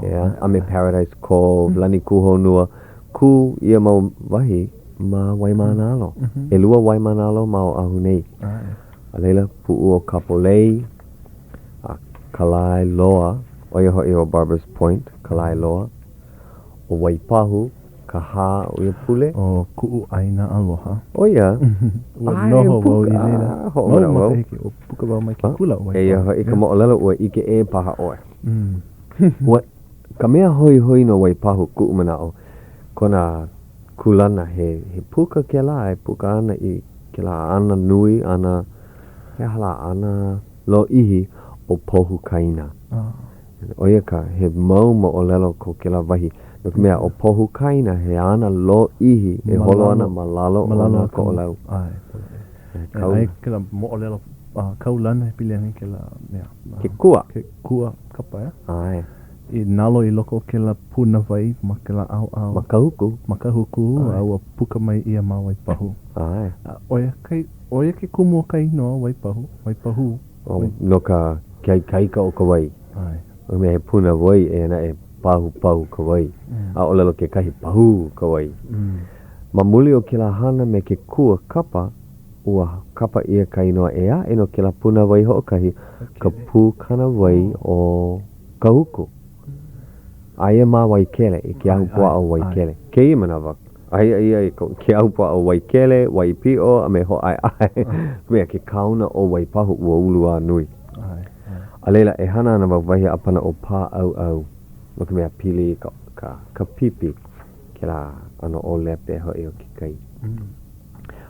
[SPEAKER 2] Yeah, a me Paradise Cove, lani kuhonua, ku ia mau wahi ma Waimanalo. E lua Waimanalo ma o ahunei. A leila pu'u o Kapolei, a Kalai Loa, o ia hoi o Barbers Point, Kalai Loa, o Waipahu, ka hā o ia pule.
[SPEAKER 3] O ku'u aina aloha.
[SPEAKER 2] O ia.
[SPEAKER 3] Ua noho wau i leila.
[SPEAKER 2] Ho mana wau.
[SPEAKER 3] O puka wau mai ki kula wai.
[SPEAKER 2] E ia hoi ka mo'olelo ua ike e paha oe. Ka mea hoi no Waipahu ku'u mana o. Kona kulana he puka ke la e puka ana i ke la ana nui ana he hala ana lo ihi o pohu kaina. O ia ka he mau mo'olelo ko ke la wahi. No ka mea o pohu kaina he ana lo ihi e holo ana malalo ona ko o lau.
[SPEAKER 3] Ai ke la mo'olelo kaulana e piliani ke la mea.
[SPEAKER 2] Ke kua.
[SPEAKER 3] Ke kua kapa ya.
[SPEAKER 2] Ai.
[SPEAKER 3] I nalo i loko ke la puna vai ma ke la au. Makahuku au a puka mai ia ma Waipahu.
[SPEAKER 2] Ai.
[SPEAKER 3] Oia ke kumu o kai noa Waipahu.
[SPEAKER 2] No ka kaika o ka wai.
[SPEAKER 3] Ai.
[SPEAKER 2] O mea he puna wai e na e pahu ka wai. A o lelo ke kahi pahu ka wai. Ma muli o ke la hana me ke kua kapa, ua kapa ia kai noa e a e no ke la puna wai ho kahi ka pu kana wai o kahuku. Aia ma Waikele, i ke ahupua o Waikele. Ke i manawa. Ai, ke ahupua o Waikele, Waipio, a me ho ai. Mea ke kauna o Waipahu ua ulua nui. Alela e hana ana wawahi apana o pā au no ka mea pili ka pipi ke la ano o lepe hoi o ki kai.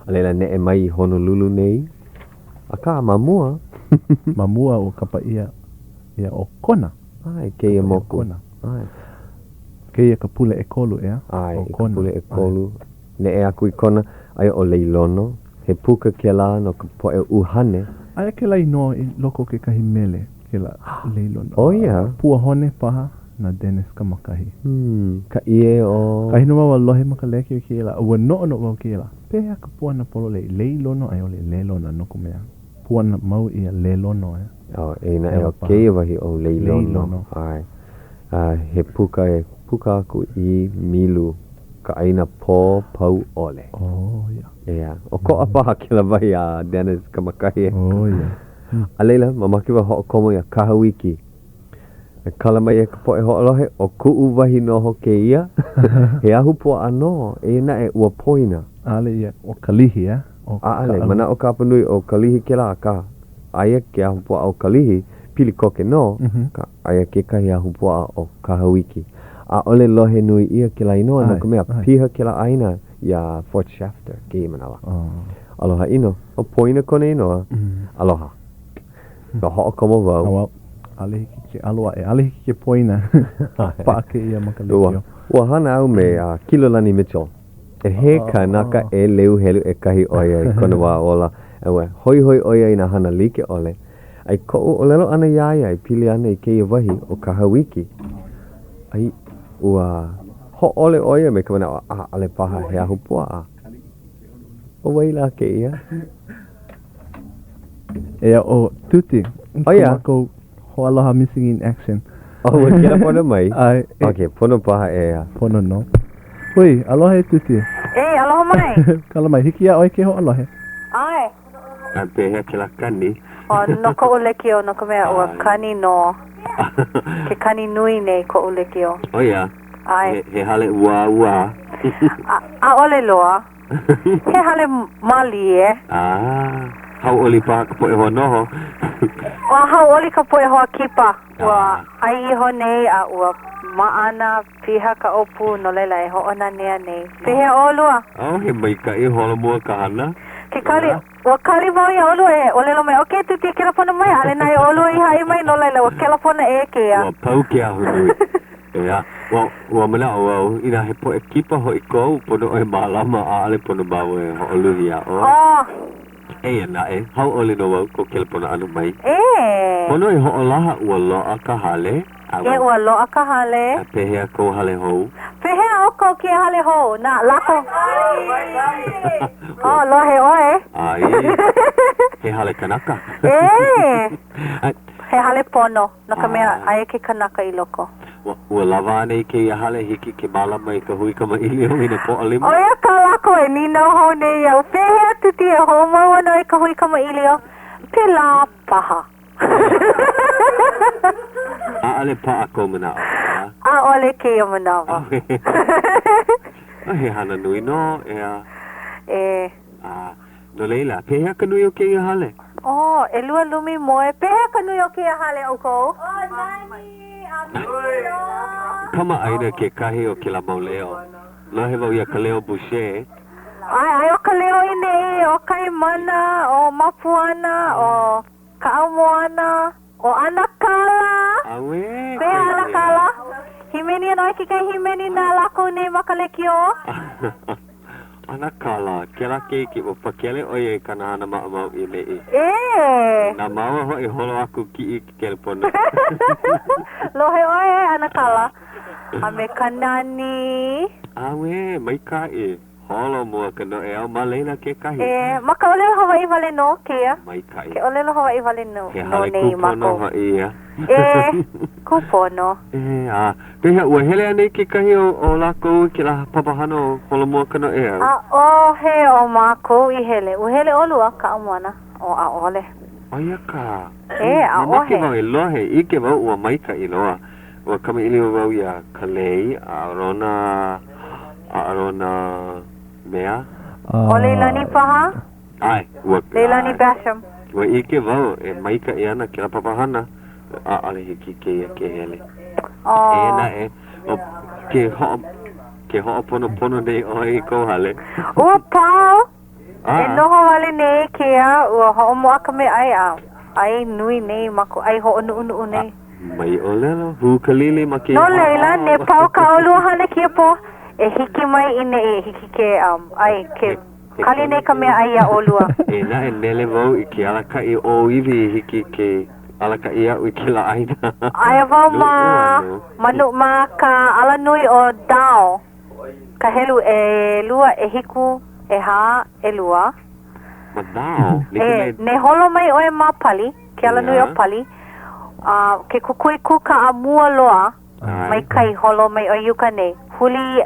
[SPEAKER 2] Alela ne e mai Honolulu nei. A ka mamua.
[SPEAKER 3] Mamua o kapa ia o kona.
[SPEAKER 2] Ai, ke ia moku.
[SPEAKER 3] Ai. Ke ia ka pule e kolu ea.
[SPEAKER 2] Ai, ka pule e kolu. Ne e aku I kona, ai o leilono. He puka ke la no ka poe uhane.
[SPEAKER 3] Ai ke lai no I loko ke kahi mele ke la leilono.
[SPEAKER 2] Oh ia?
[SPEAKER 3] Pua hone paha na Dennis ka makahi.
[SPEAKER 2] Ka ie o...
[SPEAKER 3] Kahi no wawa lohe maka leke ke la. Ua no wau ke la. Pehea ka pua na polo le leilono ai o le leilono no ku mea. Pua na mau ia leilono ea.
[SPEAKER 2] Eina e o keia wahi o leilono. Ai. He puka aku I milu ka aina pō pau ole.
[SPEAKER 3] Oh, ia.
[SPEAKER 2] Ia. O ko apaha ke la wahi a Dennis ka makahi.
[SPEAKER 3] Oh, ia.
[SPEAKER 2] A leila, mamaki wa ho'okomo ia kahawiki. E kala mai e ka poe ho'olohe o ku'u wahi noho ke ia. He ahu po ano, eina e ua poina.
[SPEAKER 3] Ale ia, o kalihi, ea.
[SPEAKER 2] Ale, mana o ka panui o kalihi ke la ka. Aia ke ahu po o kalihi, pili koke no, ka aia ke kahi ahu po o kahawiki. A ole lohe nui ia ke la inoa na ka mea piha ke la aina ia Fort Shafter ke I manawa. Aloha ino, o poina kone inoa, aloha. Ka ho'okomo wau.
[SPEAKER 3] Ale hiki ke aloa e, ale hiki ke poina. Paake ia makalekio.
[SPEAKER 2] Ua hana au me Kilolani Mitchell. E he kanaka e leu helu e kahi oia I kona wā ola. Ewe, hoi oia I na hana like ole. Ai ko'u o lelo ana iaia I pili ana I keia wahi o kahawiki. Ai, ua ho ole oia me kamana o ale paha he ahu pua a. O waila ke ia.
[SPEAKER 3] Ea o Tuti.
[SPEAKER 2] Oh ia.
[SPEAKER 3] Ko ho aloha missing in action.
[SPEAKER 2] Oh, wa kira pono mai?
[SPEAKER 3] Ai.
[SPEAKER 2] Okay, pono paha e a.
[SPEAKER 3] Pono no. Hui, aloha e Tuti.
[SPEAKER 5] Aloha mai.
[SPEAKER 3] Kala mai, hiki a oi ke ho aloha.
[SPEAKER 5] Ai.
[SPEAKER 2] A pehe ke la kani.
[SPEAKER 5] O no ko ulekio no ka mea ua kani no. Ke kani nui nei ko ulekio.
[SPEAKER 2] Oh ia.
[SPEAKER 5] Ai.
[SPEAKER 2] He hale ua.
[SPEAKER 5] A ole loa. He hale mali e.
[SPEAKER 2] Hauʻoli paha ka poe hoa noho.
[SPEAKER 5] Ua hauʻoli ka poe hoa kipa. Ua ai iho nei a ua maana piha ka opu no leila e hoʻona nea nei. Pehea olua.
[SPEAKER 2] He maika I hola mua ka hana.
[SPEAKER 5] Ke kari, ua kari mau I olua e. O lelo mai, okay, tuti ke lapona mai. Ale na I olua I hai mai no leila. Ua ke lapona e ke ia.
[SPEAKER 2] Ua pau ke ahu nui. Ea, ua mana au ina he poe kipa hoi kou. Pono oe malama a ale pono mau e hoʻoluhi a o. Eia na e, hauʻoli no wau ko ke lapona anu mai. Pono e hoʻolaha ua loa ka hale.
[SPEAKER 5] E ua loa ka hale.
[SPEAKER 2] A pehea kou hale hou.
[SPEAKER 5] Pehea oko ki hale hou. Na lako. Lohe oe.
[SPEAKER 2] Ai. He hale kanaka.
[SPEAKER 5] He hale pono. No ka mea ae ke kanaka I loko.
[SPEAKER 2] Ua lava ane I ke ia hale hiki ke malama I ka hui ka maili o ina po alima.
[SPEAKER 5] Oia ka lako e nina hou nei au. Pehea tuti e hou mau ano e ka hui ka maili o. Pela paha.
[SPEAKER 2] Ale pa ako manawa.
[SPEAKER 5] Ole ke ia manawa.
[SPEAKER 2] He hana nui no, ea. No leila, pehea ka nui o ke ia hale?
[SPEAKER 5] E lua lumi moe. Pehea ka nui o ke ia hale o kou? Nani,
[SPEAKER 2] Kama aina ke kahi o ke la mauleo. No he wau ia Ka Leo Boucher.
[SPEAKER 5] Ai o Ka Leo I nei, o Kaimana, o Mapuana, o Kaamoana, o Anakala.
[SPEAKER 2] Awe.
[SPEAKER 5] Pehea Anakala. Himeni anoi ki kai himeni na lako nei makalekio.
[SPEAKER 2] Anakala, ke la keiki o pakele oia I kanahana maamau I nei. Na maua hoi holo aku ki I kelpona.
[SPEAKER 5] Lohe oe Anakala. Ame kanani.
[SPEAKER 2] Awe, mai kai. Holo mua kano e au maleina ke kahi.
[SPEAKER 5] Maka olelo Hawaiʻi wale no kea.
[SPEAKER 2] Mai kai.
[SPEAKER 5] Ke olelo Hawaiʻi wale no.
[SPEAKER 2] Ke hale kupono hoi ia.
[SPEAKER 5] Kupono.
[SPEAKER 2] Pehea ua hele anei ke kahi o lako ke la papahano o holo mua kano e au.
[SPEAKER 5] He o mako I hele. Uhele olua ka amuana. O a ole.
[SPEAKER 2] Oia ka.
[SPEAKER 5] A ohe.
[SPEAKER 2] Maki wau I lohe, ike wau ua maika I loa. Ua kama ili wau ia Kalei, Arona mea.
[SPEAKER 5] O Leilani paha?
[SPEAKER 2] Ai.
[SPEAKER 5] Leilani Basham.
[SPEAKER 2] Ua ike wau e maika I ana ke la papahana. ale hiki ke hele.
[SPEAKER 6] Oh.
[SPEAKER 2] E na e o ke ho pono nei o i ko hale.
[SPEAKER 6] Ua pau. E noho wale nei kea ua ho mo aka me ai a. Ai nui nei mako ai ho unu nei.
[SPEAKER 2] Mai o lelo hu kalili ma ke.
[SPEAKER 6] No leila ne pau ka olua hana kia po. E hiki mai ine e hiki ke ai ke kali nei ka mea ai a olua.
[SPEAKER 2] E na e nele vau i ke alaka i o iwi hiki ke alaka ia i ke la aina.
[SPEAKER 6] Ai vau manu ma ka ala nui o dao. Ka helu e lua e hiku e ha e lua.
[SPEAKER 2] Ma dao.
[SPEAKER 6] E ne holo mai o e ma pali. Ke ala nui o pali. Ke kukui kuka a mua loa. Mai kai holo mai o yuka nei. Huli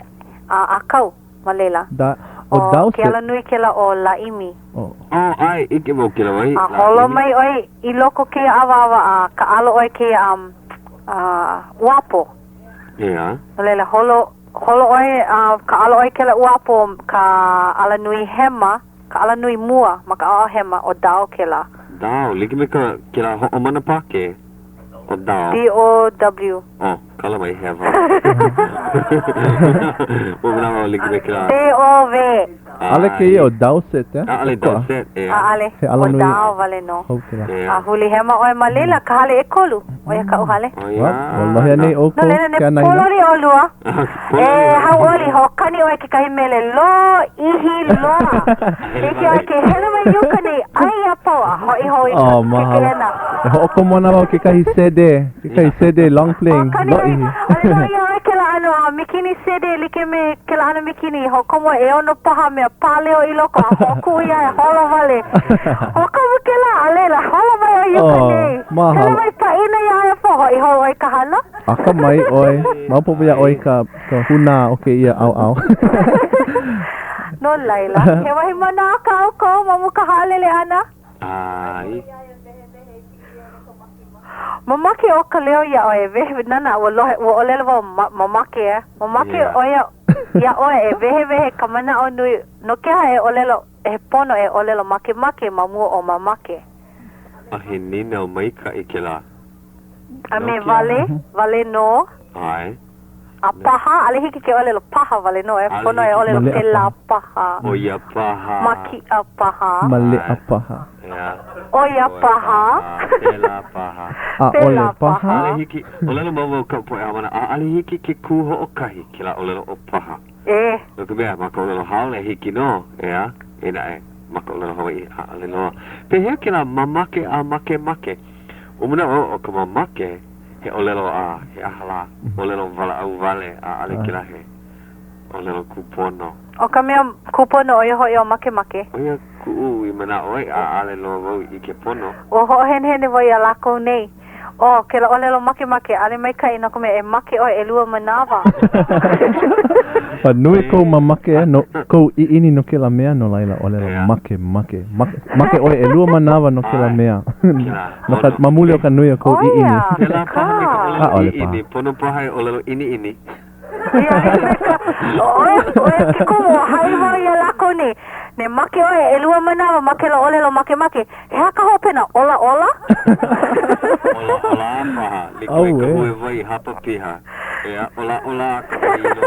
[SPEAKER 6] akau malela.
[SPEAKER 3] O dao
[SPEAKER 6] ke ala nui ke la o laimi.
[SPEAKER 2] Ai, ike mo ke la wai.
[SPEAKER 6] Holo mai oi i loko ke awawa ka alo oi ke uapo.
[SPEAKER 2] Yeah.
[SPEAKER 6] Malela holo oi ka alo oi ke la uapo ka ala nui hema. Ka ala nui mua ma ka a hema o dao ke la.
[SPEAKER 2] Dao, liki me ka ke la ho mana pake. O dao.
[SPEAKER 6] D-O-W.
[SPEAKER 2] Kala mai heva. O mana liki me ke la.
[SPEAKER 6] D-O-V.
[SPEAKER 3] Ale ke o dao set,
[SPEAKER 2] Ale dao set,
[SPEAKER 6] Ale, o dao vale no. Huli hema oi malela ka hale e kolu. Oia ka uhale.
[SPEAKER 3] Wallahi nei oko
[SPEAKER 6] ke anaina. Polori o lua. Hauʻoli ho kani oi ke kahi mele lo ihi loa. Eke oi ke hele mai yuka nei ai a paua. Hoi ke kena.
[SPEAKER 3] Ho oko mona wau ke kahi sede. Ke kahi sede long playing. Lo ihi.
[SPEAKER 6] Ai ke la ano mikini sede like me ke la ano mikini ho komo e ono paha mea paleo i loko a hoku ia e holo vale. Ho kamu ke la alela holo mai o yuka nei. Hele mai pa ina ia e poho i ho oi ka hana.
[SPEAKER 3] Aka mai oi. Maupo ia oi ka huna o ke ia au.
[SPEAKER 6] No laila. He wahi mana ka au ko mamu ka halele ana.
[SPEAKER 2] Ai.
[SPEAKER 6] Mamake o ka leo ia oe vehe nana ua olele wau mamake e. Mamake oia ia oe e vehe ka mana o nui. No ke ha e olelo e pono e olelo make mamua o mamake.
[SPEAKER 2] A he nina o maika i ke la.
[SPEAKER 6] A me vale no.
[SPEAKER 2] Ai.
[SPEAKER 6] A paha, ale hiki ke olelo paha vale no e pono e olelo ke la paha.
[SPEAKER 2] O ia paha.
[SPEAKER 6] Maki a paha.
[SPEAKER 3] Male a paha.
[SPEAKER 6] O ia paha.
[SPEAKER 2] Pela paha.
[SPEAKER 3] A ole paha.
[SPEAKER 2] Ale hiki, olelo maua ka po e amana. A ale hiki ke kuho o kahi ke la olelo o paha. No ke mea, maka olelo haole hiki no. Ea, ina e. Maka olelo Hawai'i a ale noa. Pehea ke la mamake a make. Umuna o ka mamake. He olelo he ahala, olelo vala au vale a ale kila he olelo kupono.
[SPEAKER 6] O ka mea kupono o iho i o make.
[SPEAKER 2] O ia kuu i mana oi a ale lo vau i ke pono.
[SPEAKER 6] O ho hene voi a lako nei. O ke la olelo make, ale mai kai no kome e make o e lua manawa.
[SPEAKER 3] Pa nui kou mamake no kou I ini no ke la mea no laila olelo make. Make o e lua manawa no ke la mea. No ka mamule o ka nui o kou I ini.
[SPEAKER 2] Ke la paha me ka olelo I ini, pono paha e olelo ini.
[SPEAKER 6] Oe ke kumo hai voi a lako nei. Ne make o e lua manawa make la olelo make. He haka hopena ola?
[SPEAKER 2] Ola paha. Liko e ka hue vai hapa piha. Ea ola ka pailo.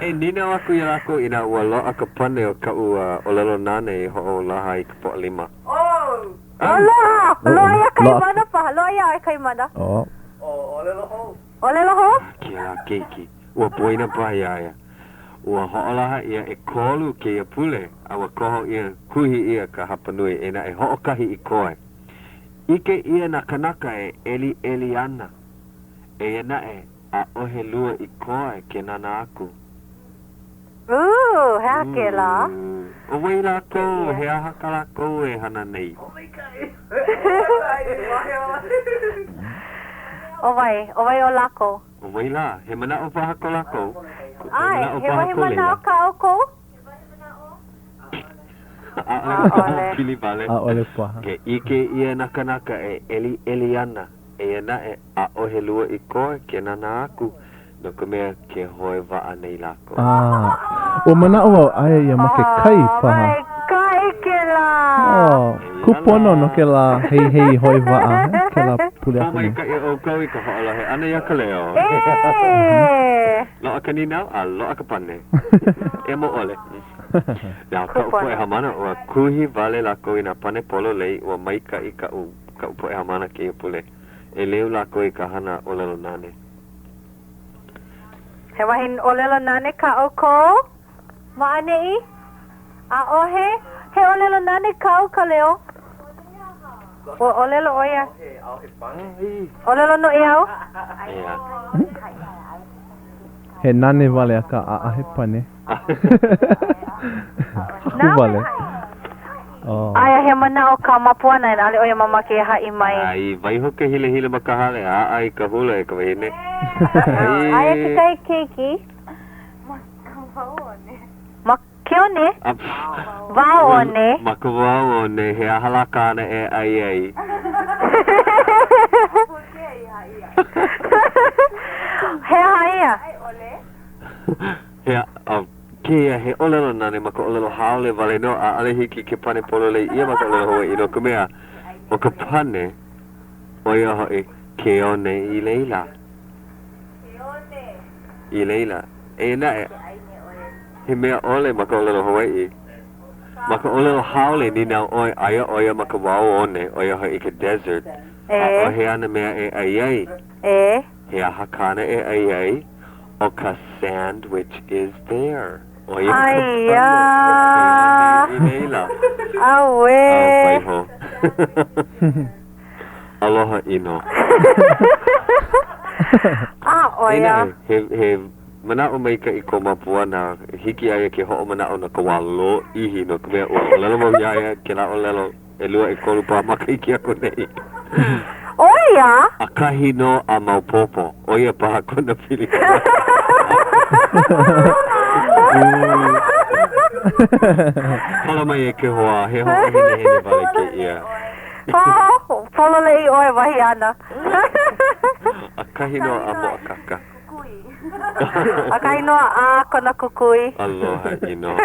[SPEAKER 2] E nina waku I lako ina ua loa ka pane o ka ua olelo nane I ho o laha I ka po lima.
[SPEAKER 6] Loa ia kaimana paha. Loa ia kaimana. Olelo ho?
[SPEAKER 2] Kia keiki. Ua poina paha ia. Ua ho'olaha ia e kolu ke ia pule. Awa koho ia kuhi ia ka hapanui e na e ho'okahi I koe. Ike ia na kanaka e eli ana. E na e a ohe lua I koe ke nana aku.
[SPEAKER 6] Hea ke la.
[SPEAKER 2] O wei la kou, he aha ka la kou e hana nei.
[SPEAKER 6] O vai o lako.
[SPEAKER 2] O wei la, he mana o paha ko lako.
[SPEAKER 6] Ai, he wahi mana o ka o kou?
[SPEAKER 2] Pili vale.
[SPEAKER 3] A ole paha.
[SPEAKER 2] Ke ike ia na kanaka e eli ana. E na e a ohe lua I koe ke nana aku. No ka mea ke hoe waa nei lako.
[SPEAKER 3] O mana o ai ia make kai paha.
[SPEAKER 6] Kai ke la.
[SPEAKER 3] Kupono no ke la hei hoi wa'a ke la pule
[SPEAKER 2] Ka
[SPEAKER 3] aku
[SPEAKER 2] mai
[SPEAKER 3] ni.
[SPEAKER 2] ka e o kau I ka ho'olohe ana ia Ka Leo. Lo'a ka nina a lo'a ka pane. E mo ole. Now ka upo e hamana ua kuhi vale lako I na pane polo lei ua maika I ka upo e hamana ke pule. E leu lako I ka hana o lelo nane.
[SPEAKER 6] He wahin olelo nane ka o ko? Maane I? A ohe? He olelo nane ka o Ka Leo? O olelo oia? Olelo no iau?
[SPEAKER 2] Ea.
[SPEAKER 3] He nane vale aka a he pane. Haku vale. Oh.
[SPEAKER 6] Aia he mana o ka mapuana ina ale oia mama ke ha'i mai.
[SPEAKER 2] Ai, vai hoke hile makahale a ai ka hula e ka wahine.
[SPEAKER 6] Aia ke kai keiki? Makione? Waone?
[SPEAKER 2] Makawaone he ahalakana e ai.
[SPEAKER 6] He haia?
[SPEAKER 2] He Kia he olelo nane maka olelo haole vale no a ale hiki ke pane polo lei ia maka olelo hoa ino kumea o ka pane o ia hoi ke one I leila e na e he mea ole maka olelo Hawai'i maka olelo haole ni nau oi aia oia maka wao one o ia hoi ka desert o he ana mea e ai he ahakana e ai o ka sand which is there
[SPEAKER 6] Aia.
[SPEAKER 2] Ineila.
[SPEAKER 6] Awe.
[SPEAKER 2] Waiho. Aloha ino.
[SPEAKER 6] Oia.
[SPEAKER 2] He manao mai ka I ko mapuana hiki aia ke ho'o manao na kawalo ihi no kumea o lelo mau iaia ke la o lelo e lua I kolu pa maka iki ako nei.
[SPEAKER 6] Oia.
[SPEAKER 2] A kahi no a maupopo. Oia paha kona pili. Hala mai e ke hoa, he hoa hene vale ke ia.
[SPEAKER 6] Polo lei oe wahi ana.
[SPEAKER 2] A kahi no a mo akaka.
[SPEAKER 6] A kahi noa a kona kukui.
[SPEAKER 2] Aloha ino.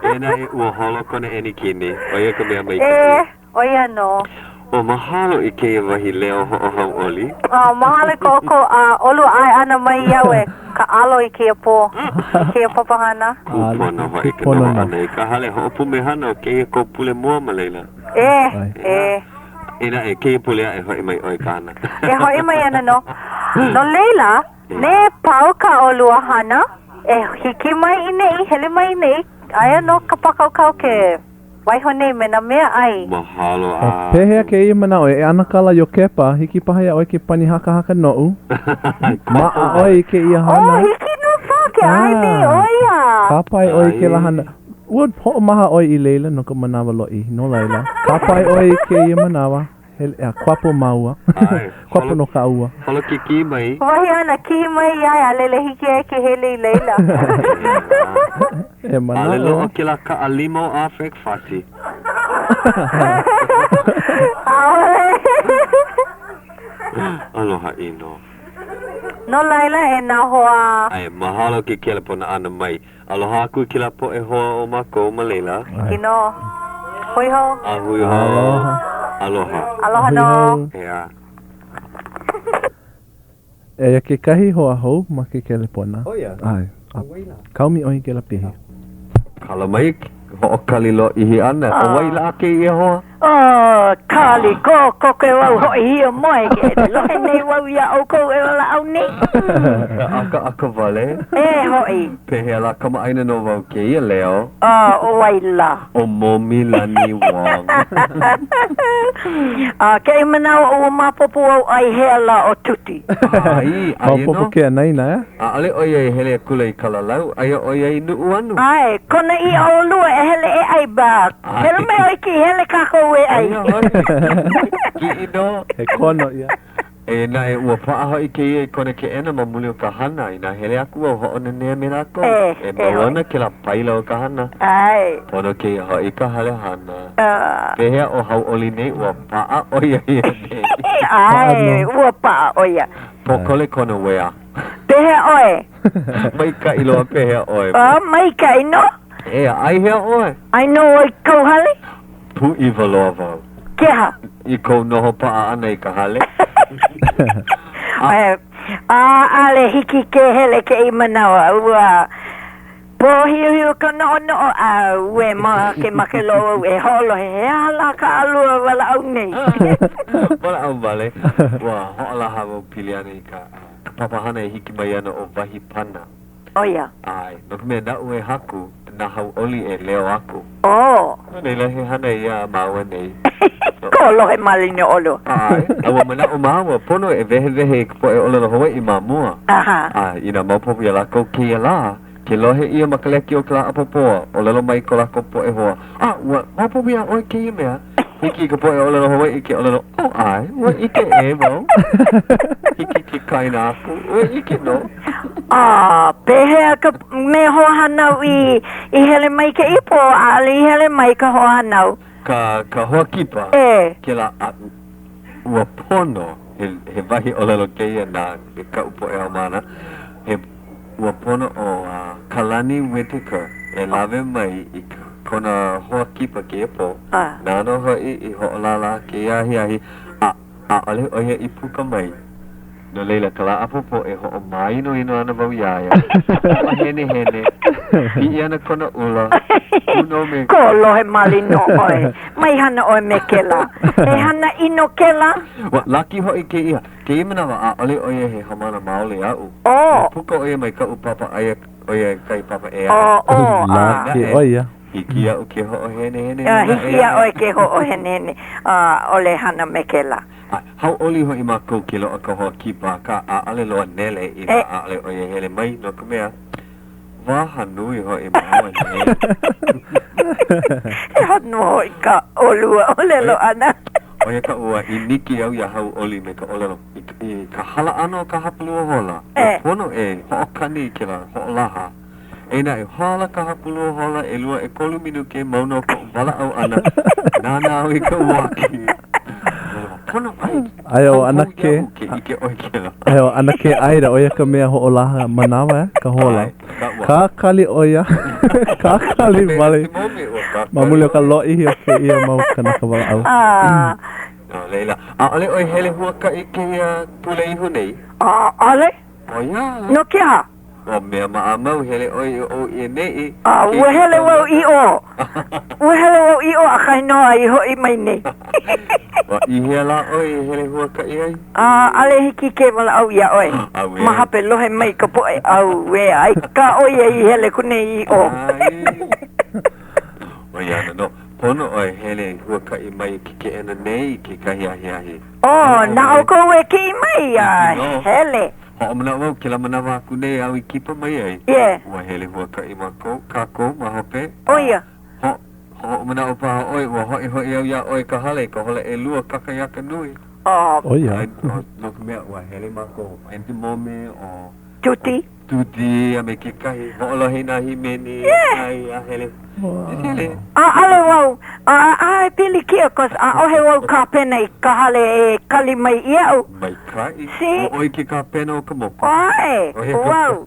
[SPEAKER 2] Ena e ua holo kona eni kini, oia ka mea mai
[SPEAKER 6] oia no.
[SPEAKER 2] O mahalo I keia wahi leo ho o Hauʻoli.
[SPEAKER 6] Mahalo koko a olu ai ana mai iaue. Ka alo I keia po. Keia popahana.
[SPEAKER 2] Kupona wai ka noa ana I ka hale ho o pumehana o keia ko pule mua ma leila. Ena e keia pulea e hoi mai oi kana.
[SPEAKER 6] E hoi mai ana no. No leila, ne pau ka olua hana. E hiki mai ine I hele mai nei. Aia no ka pakaukau ke waiho nei me na mea ai.
[SPEAKER 2] Mahalo a.
[SPEAKER 3] Pehea ke ia mana oe, e ana kala yo kepa, hiki pahaya oe ke pani haka nou. Maa oe ke ia hana.
[SPEAKER 6] Hiki no pa ke ai ni oia.
[SPEAKER 3] Kapai oe ke la hana. Ua ho'o maha oe I leila no ka manawa lo'i, no laila. Kapai oe ke ia manawa. Kwapo maua. Kwapo no ka ua.
[SPEAKER 2] Holo ki mai.
[SPEAKER 6] Wahi ana ki mai ai a lele hiki ai ke hele I leila.
[SPEAKER 3] E mana
[SPEAKER 2] Ale lo o ke la ka alimo a fek fati. Aloha ino.
[SPEAKER 6] No laila e na hoa.
[SPEAKER 2] Ai, mahalo ke kele po na ana mai. Aloha aku ke la po e hoa o mako ma leila.
[SPEAKER 6] Ino. Hui ho.
[SPEAKER 2] Ahui ho. Aloha.
[SPEAKER 6] Aloha no.
[SPEAKER 2] Ea.
[SPEAKER 3] E ke kahi hoa hou ma ke kele pona.
[SPEAKER 2] Oia.
[SPEAKER 3] Ai. Kaumi ohi ke la pihi.
[SPEAKER 2] Kala mai ho kalilo ihi ana. O waila ke I hoa.
[SPEAKER 6] Kali ko ke wau hoi hia moe ke. Lohe nei wau ia au kou e wala au ni.
[SPEAKER 2] Aka vale.
[SPEAKER 6] Hoi.
[SPEAKER 2] Pehe la kama aina no wau ke ia leo.
[SPEAKER 6] Waila.
[SPEAKER 2] O momi lani wang.
[SPEAKER 6] Ke manao o mapopo au ai hea la o tuti.
[SPEAKER 2] Ai, ai no.
[SPEAKER 3] Mapopo ke anai na
[SPEAKER 2] Ale oia I hele kule I kalalau. Aia oia I nuu anu.
[SPEAKER 6] Ai, kona I au lua e hele e ai ba. Hele me oi ki hele kako e ai.
[SPEAKER 2] Ki ino.
[SPEAKER 3] He kono ia.
[SPEAKER 2] E na e ua paaha I ke ia I kone ke ena ma muli o ka hana. I na hele aku au ho ona nea me lako. E mawana ke la paila o ka hana.
[SPEAKER 6] Ai.
[SPEAKER 2] Pono ke ia hoi ka hale hana. Pehea o Hauʻoli nei ua paa oia ia nei.
[SPEAKER 6] Ai, ua paa oia.
[SPEAKER 2] Pokole kona wea.
[SPEAKER 6] Pehea oe.
[SPEAKER 2] Mai ka iloa pehea oe.
[SPEAKER 6] Mai ka ino.
[SPEAKER 2] Ea, ai hea oe.
[SPEAKER 6] Ai no oi kauhale.
[SPEAKER 2] pu I waloa wau.
[SPEAKER 6] Keha.
[SPEAKER 2] I kou noho paa ana I ka hale.
[SPEAKER 6] Ale hiki ke hele ke I manawa. Ua. Po hiu ka no we ma ke makelo e holo he ala ka alua wala au nei.
[SPEAKER 2] Wala au vale. Wa ho'ala hawa piliana I ka papahana E hiki mai ana o wahi pana.
[SPEAKER 6] Oia.
[SPEAKER 2] Ai, no me na ue haku na Hauʻoli E leo aku.
[SPEAKER 6] Oh.
[SPEAKER 2] Nei la he hana ia maua nei.
[SPEAKER 6] Ko lohe maline olo.
[SPEAKER 2] Ai, awa mana o maua pono e vehe po e ola Hawai'i mamua.
[SPEAKER 6] Aha.
[SPEAKER 2] Ai, ina maupopu ia lako ke ia la. Ke lohe ia makaleki o kala apopoa. O lelo mai ko lako po e hoa. Ua, maupopu ia oi ke ia mea. Hiki ka po e ola Hawai'i ke ola ai, ua ike e mau. Hiki ke kaina aku, ua ike no.
[SPEAKER 6] Pehea ka me hohanau I hele mai ke ipo, ali hele mai ka hohanau.
[SPEAKER 2] Ka hoa kipa. Ke la ua pono. He wahi o lelo ke ia na ka upo e o mana. Ua pono o Kalani Whitaker e lawe mai I kona hoa kipa ke po. Nano hoi I ho'olala ke ahi ole oia I puka mai. No leila kala apopo e ho'o mai no ino ana wau iaya. Ho'a hene. I ana kona ula. Uno me.
[SPEAKER 6] Ko lohe malino oe. Mai hana oe me kela. E hana ino kela.
[SPEAKER 2] Wa laki hoi ke ia. Ke imana wa ole oia he hamana maole au. Puka oia mai ka upapa aya oia kai papa e a.
[SPEAKER 3] Laki oia.
[SPEAKER 2] Hiki au ke ho'o hene.
[SPEAKER 6] Hiki au ke ho'o hene. Ole hana me kela.
[SPEAKER 2] Hauʻoli hoi mākou ke loa ka hoa kipa ka ale loa nele I na ale o ia hele mai no ka mea waha nui hoi maua ne.
[SPEAKER 6] E hanu hoi ka olua ole lo ana.
[SPEAKER 2] O ia ka ua I niki au ia Hauʻoli me ka olelo I ka hala ano ka hapulua hola. Pono e ho'okani ke la ho'olaha. Eina e hala ka hapulua hola e lua e kolu minu ke mauna ko wala au ana. Nana au I ka uaki.
[SPEAKER 3] Ayo anake aira oia ka mea ho'olaha manawa ka hola. Ka kali oia. Ka kali vale. Mamuli o ka lo'i hi o ke ia mau kana ka wala au.
[SPEAKER 2] Leila. Ole oi hele hua ka I ke ia pule ihu nei.
[SPEAKER 6] Ole?
[SPEAKER 2] Oia.
[SPEAKER 6] No ke ha?
[SPEAKER 2] O mea maamau hele oi o I nei.
[SPEAKER 6] Ua hele wau I o. Ua hele wau I o a kainoa I ho I mai nei.
[SPEAKER 2] Wa I hea la oi hele hua ka I ai?
[SPEAKER 6] Ale hiki ke wala au ia oi. Mahape lohe mai ka poe au we ai ka oi I hele kune I o.
[SPEAKER 2] O ia no. Pono oi hele hua ka I mai ki ke ena nei ki ka hiahi.
[SPEAKER 6] Na o ko we ki mai hele.
[SPEAKER 2] Ho'o mana wau ke la manawa aku nei au I kipa mai ai. Ua hele hua ka I mako, kako, mahope.
[SPEAKER 6] Oia.
[SPEAKER 2] Ho'o mana o paha oi, ua hoi au ia oi ka hale e lua kakayaka nui.
[SPEAKER 3] Oia.
[SPEAKER 2] No ka mea ua hele mako, enti mome o...
[SPEAKER 6] Tuti.
[SPEAKER 2] Tuti, a me ke kahi, ho'olo hei nahi meni, ai a hele.
[SPEAKER 6] Ale wau, ai pili kia kos, ohe wau ka pena I ka hale e kali mai iau.
[SPEAKER 2] Mai kai?
[SPEAKER 6] Si.
[SPEAKER 2] O oi ke ka pena o ka moko.
[SPEAKER 6] Oe, wau.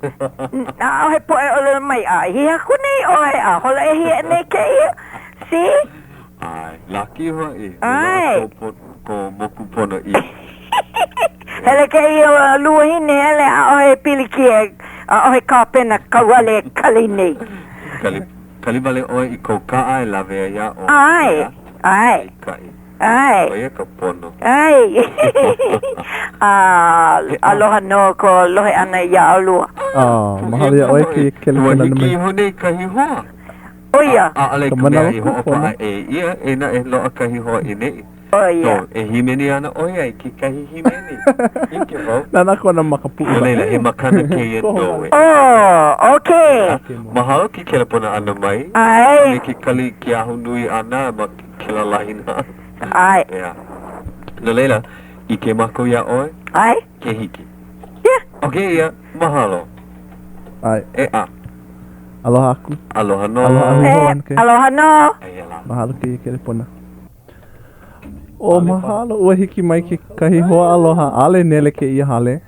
[SPEAKER 6] Ohe poe ole mai hia kune ohe hola e hia ne ke ia. Si.
[SPEAKER 2] Ai, laki hoi.
[SPEAKER 6] Ai.
[SPEAKER 2] Ko moku pono I.
[SPEAKER 6] Hele ke ia lua hine hele ohe pili kia, ohe ka pena kawale kali nei.
[SPEAKER 2] Kali vale oi I kou kaa e lawe ia o.
[SPEAKER 6] Ai.
[SPEAKER 2] Oia ka pono.
[SPEAKER 6] Ai. Aloha no ko lohe ana ia alua.
[SPEAKER 3] Mahalo ia oi ki ke
[SPEAKER 2] lua hiki hone kahi hoa.
[SPEAKER 6] Oia.
[SPEAKER 2] Ale ka mea I hoa paa e ia e na e loa kahi hoa I nei.
[SPEAKER 6] Oia.
[SPEAKER 2] E himeni ana oia I ki kahi himeni. Ike ho.
[SPEAKER 3] Nana kona makapu.
[SPEAKER 2] Leila he makana ke ia doe.
[SPEAKER 6] Okay.
[SPEAKER 2] Mahalo ki ke la pona ana mai.
[SPEAKER 6] Ai.
[SPEAKER 2] Me ki kali ki ahu nui ana ma ke la lahina.
[SPEAKER 6] Ai.
[SPEAKER 2] No leila, I ke mako ia oe?
[SPEAKER 6] Ai.
[SPEAKER 2] Ke hiki. Okay ia, mahalo.
[SPEAKER 3] Ai. Aloha aku.
[SPEAKER 2] Aloha no.
[SPEAKER 6] Aloha no.
[SPEAKER 3] Mahalo ki ke pona. Mahalo ua hiki mai ke kahi hoa aloha ale nele ke ia hale.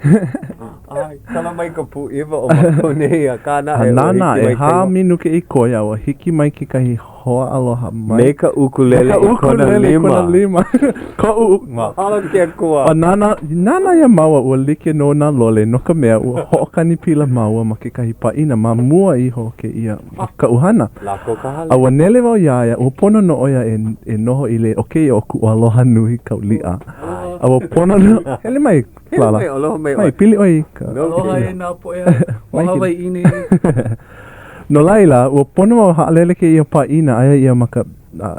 [SPEAKER 2] Ai, kala mai ka pu iwa o mako nei a kāna e
[SPEAKER 3] Nana e hā minu ke i koia o hiki mai ke kahi hoa aloha mai.
[SPEAKER 2] Me ka ukulele i kona lima.
[SPEAKER 3] Ko
[SPEAKER 2] Mahalo ke kua.
[SPEAKER 3] O nana ia maua ua like no nā lole no ka mea ua hoʻokani pila maua ma ke kahi paʻina ma mua iho ke ia ka uhana.
[SPEAKER 2] Lako ka hale.
[SPEAKER 3] A ua nele wau iaia, ua pono no oia e noho i le okay o ku aloha nui kaulia. A ua pono no, hele mai, Lala.
[SPEAKER 2] Aloha mai.
[SPEAKER 3] Mai, pili oi ka.
[SPEAKER 1] Aloha e nā poea. O Hawai'i nei.
[SPEAKER 3] No laila, ua pono wau haalele ke ia paʻina aia ia ma ka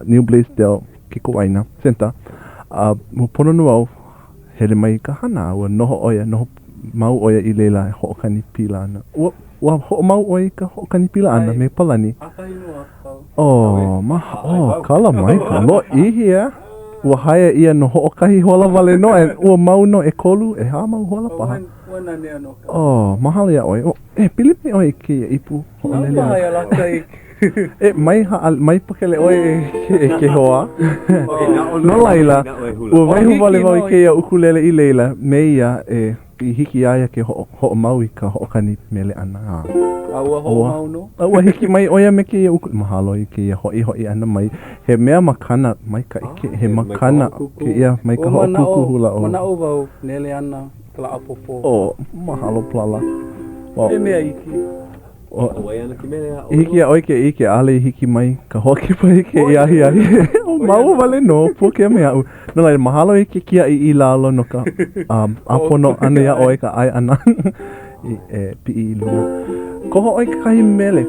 [SPEAKER 3] New Blaisdell ke Kuaina Center. Ua pono no wau hele mai ka hana, ua noho oia, noho mau oia i leila hoʻokani pila ana. Ua ho mau oia ka hoʻokani pila ana me palani. Kala mai ka lo ihia. Ua haia ia no hoʻokahi hola wale no e ua mau no e kolu e hā mau hola paha. Mahalo ia oi. Pili me oi ke ia ipu hoʻolele.
[SPEAKER 1] Mahalo ia laka i.
[SPEAKER 3] Mai pakele oi e ke hoa. No laila, ua waihu wale wau i ke ia ukulele i leila me ia e i hiki aia ke hoʻo mau i ka hoʻokani mele ana.
[SPEAKER 1] Aua hoʻo mau no?
[SPEAKER 3] Ua hiki mai oia me ke ia ukulele. Mahalo i ke ia hoʻi ana mai. He mea makana mai ka ike, he makana ke ia mai ka hoʻokuku hula o.
[SPEAKER 1] Mana o wau, nele ana, kala apopo.
[SPEAKER 3] Mahalo plala.
[SPEAKER 1] E mea iki.
[SPEAKER 3] Hiki a oike ike ale hiki mai ka hoki pa ike i ahi. Mau wale no, Puakea mea au. No lai, mahalo ike kia i lalo no ka apono ane ia oi ka ai ana i pi i luna. Koho oi kahi mele,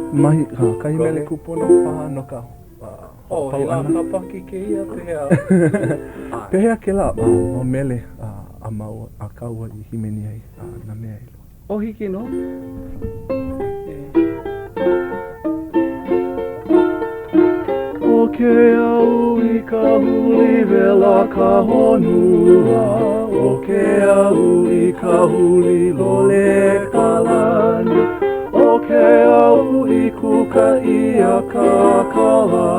[SPEAKER 3] kahi mele kupono paha no ka
[SPEAKER 1] he la kapaki ke ia pehea.
[SPEAKER 3] Pehea ke la o mele a mau a kaua i himeni ai na mea ilo.
[SPEAKER 1] O hiki no?
[SPEAKER 3] O ke au i ka huli vela ka honua. O ke au i ka huli lole ka lani. O ke au i kuka i a ka kala.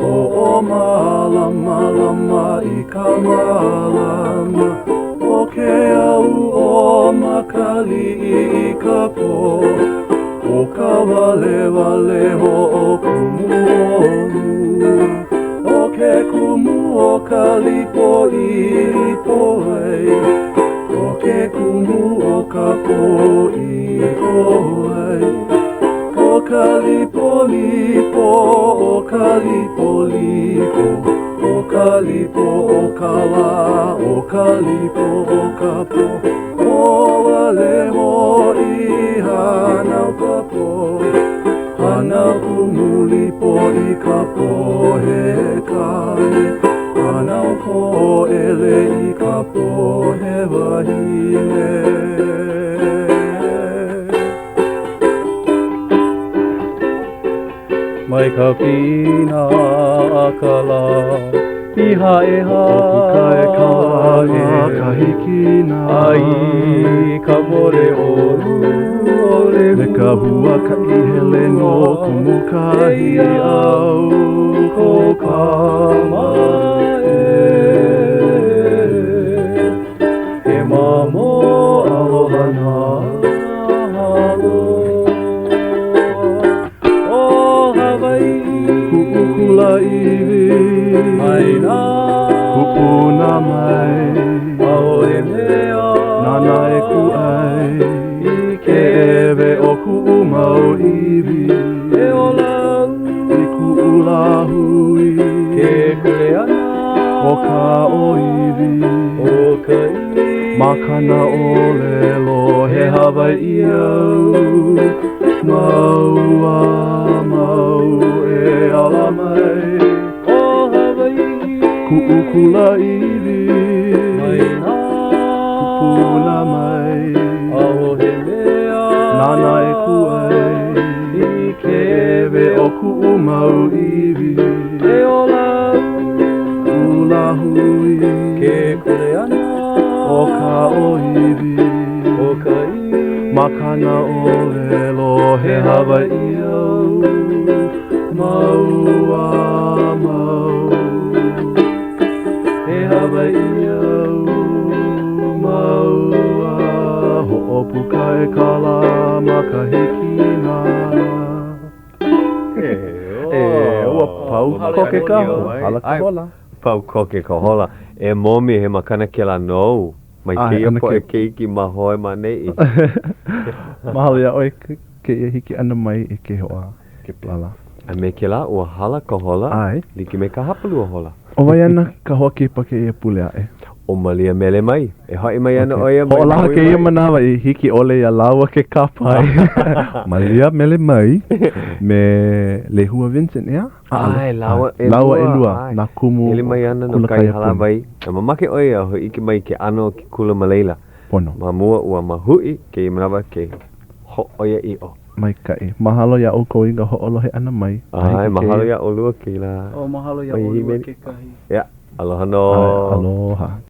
[SPEAKER 3] O malama i ka malama. O ke au o makali i ka po. O ka wale ho o kumu o ke kumu o ka lipo i lipo ai. O ke kumu o ka po i po ai. O ka lipo o ka lipo o ka lipo o ka la o ka lipo o ka po. O wale ho i hana ka po. Hana kumuli po i ka po he kai. Hana po ele i ka po he wahine. Mai ka pina akala iha e ka hikina ai ka more ole me ka hua ka ihele no kumukahi au ko ka mae e mamo aloha na Kukula iwi mai na kupuna mai ao e mea nana e ku ai I ke ewe o ku mau iwi e ola I ku ula hui ke kule ana o ka o iwi o ka iwi makana o lelo he Hawai'i au mau e ala mai o Hawai'i ku'ukula iwi mai na kupuna mai aho he mea nana e kuai I ke ewe o ku'u mau iwi e ola ula hui ke kule ana o ka o iwi o ka iwi makana o lelo he Hawai'i au mau he Hawai'i au mau ho'o puka e kala ma ka hikina. Ua pau koke ka hala ka hola.
[SPEAKER 2] Pau koke ka hola. E momi he makana ke la nou. Mai kia po e keiki ma hoe ma nei.
[SPEAKER 3] Mahalo ia oi ke ia hiki ana mai e ke hoa ke plala.
[SPEAKER 2] A me ke la ua hala ka hola.
[SPEAKER 3] Ai.
[SPEAKER 2] Liki me ka hapalua hola.
[SPEAKER 3] O vai ana ka hoa ki pa ke ia pule ae.
[SPEAKER 2] O Malia Melemai. E hai mai ana oia mai.
[SPEAKER 3] Hola ke ia manawa i hiki ole ia laua ke kapai. Malia Melemai me Lehua Vincent ia.
[SPEAKER 2] Ai, laua e
[SPEAKER 3] lua. Na kumu.
[SPEAKER 2] Ele mai ana no kai halawai. Na mamake oia ho iki mai ke ano ki kula maleila.
[SPEAKER 3] Pono.
[SPEAKER 2] Mamua ua mahui ke i manawa ke ho oia i o.
[SPEAKER 3] Mai kai. Mahalo ia o ko inga ho olohe ana mai.
[SPEAKER 2] Ai, mahalo ia o lua ke la.
[SPEAKER 1] O mahalo ia o lua ke kahi.
[SPEAKER 2] Ya, aloha no.
[SPEAKER 3] Aloha.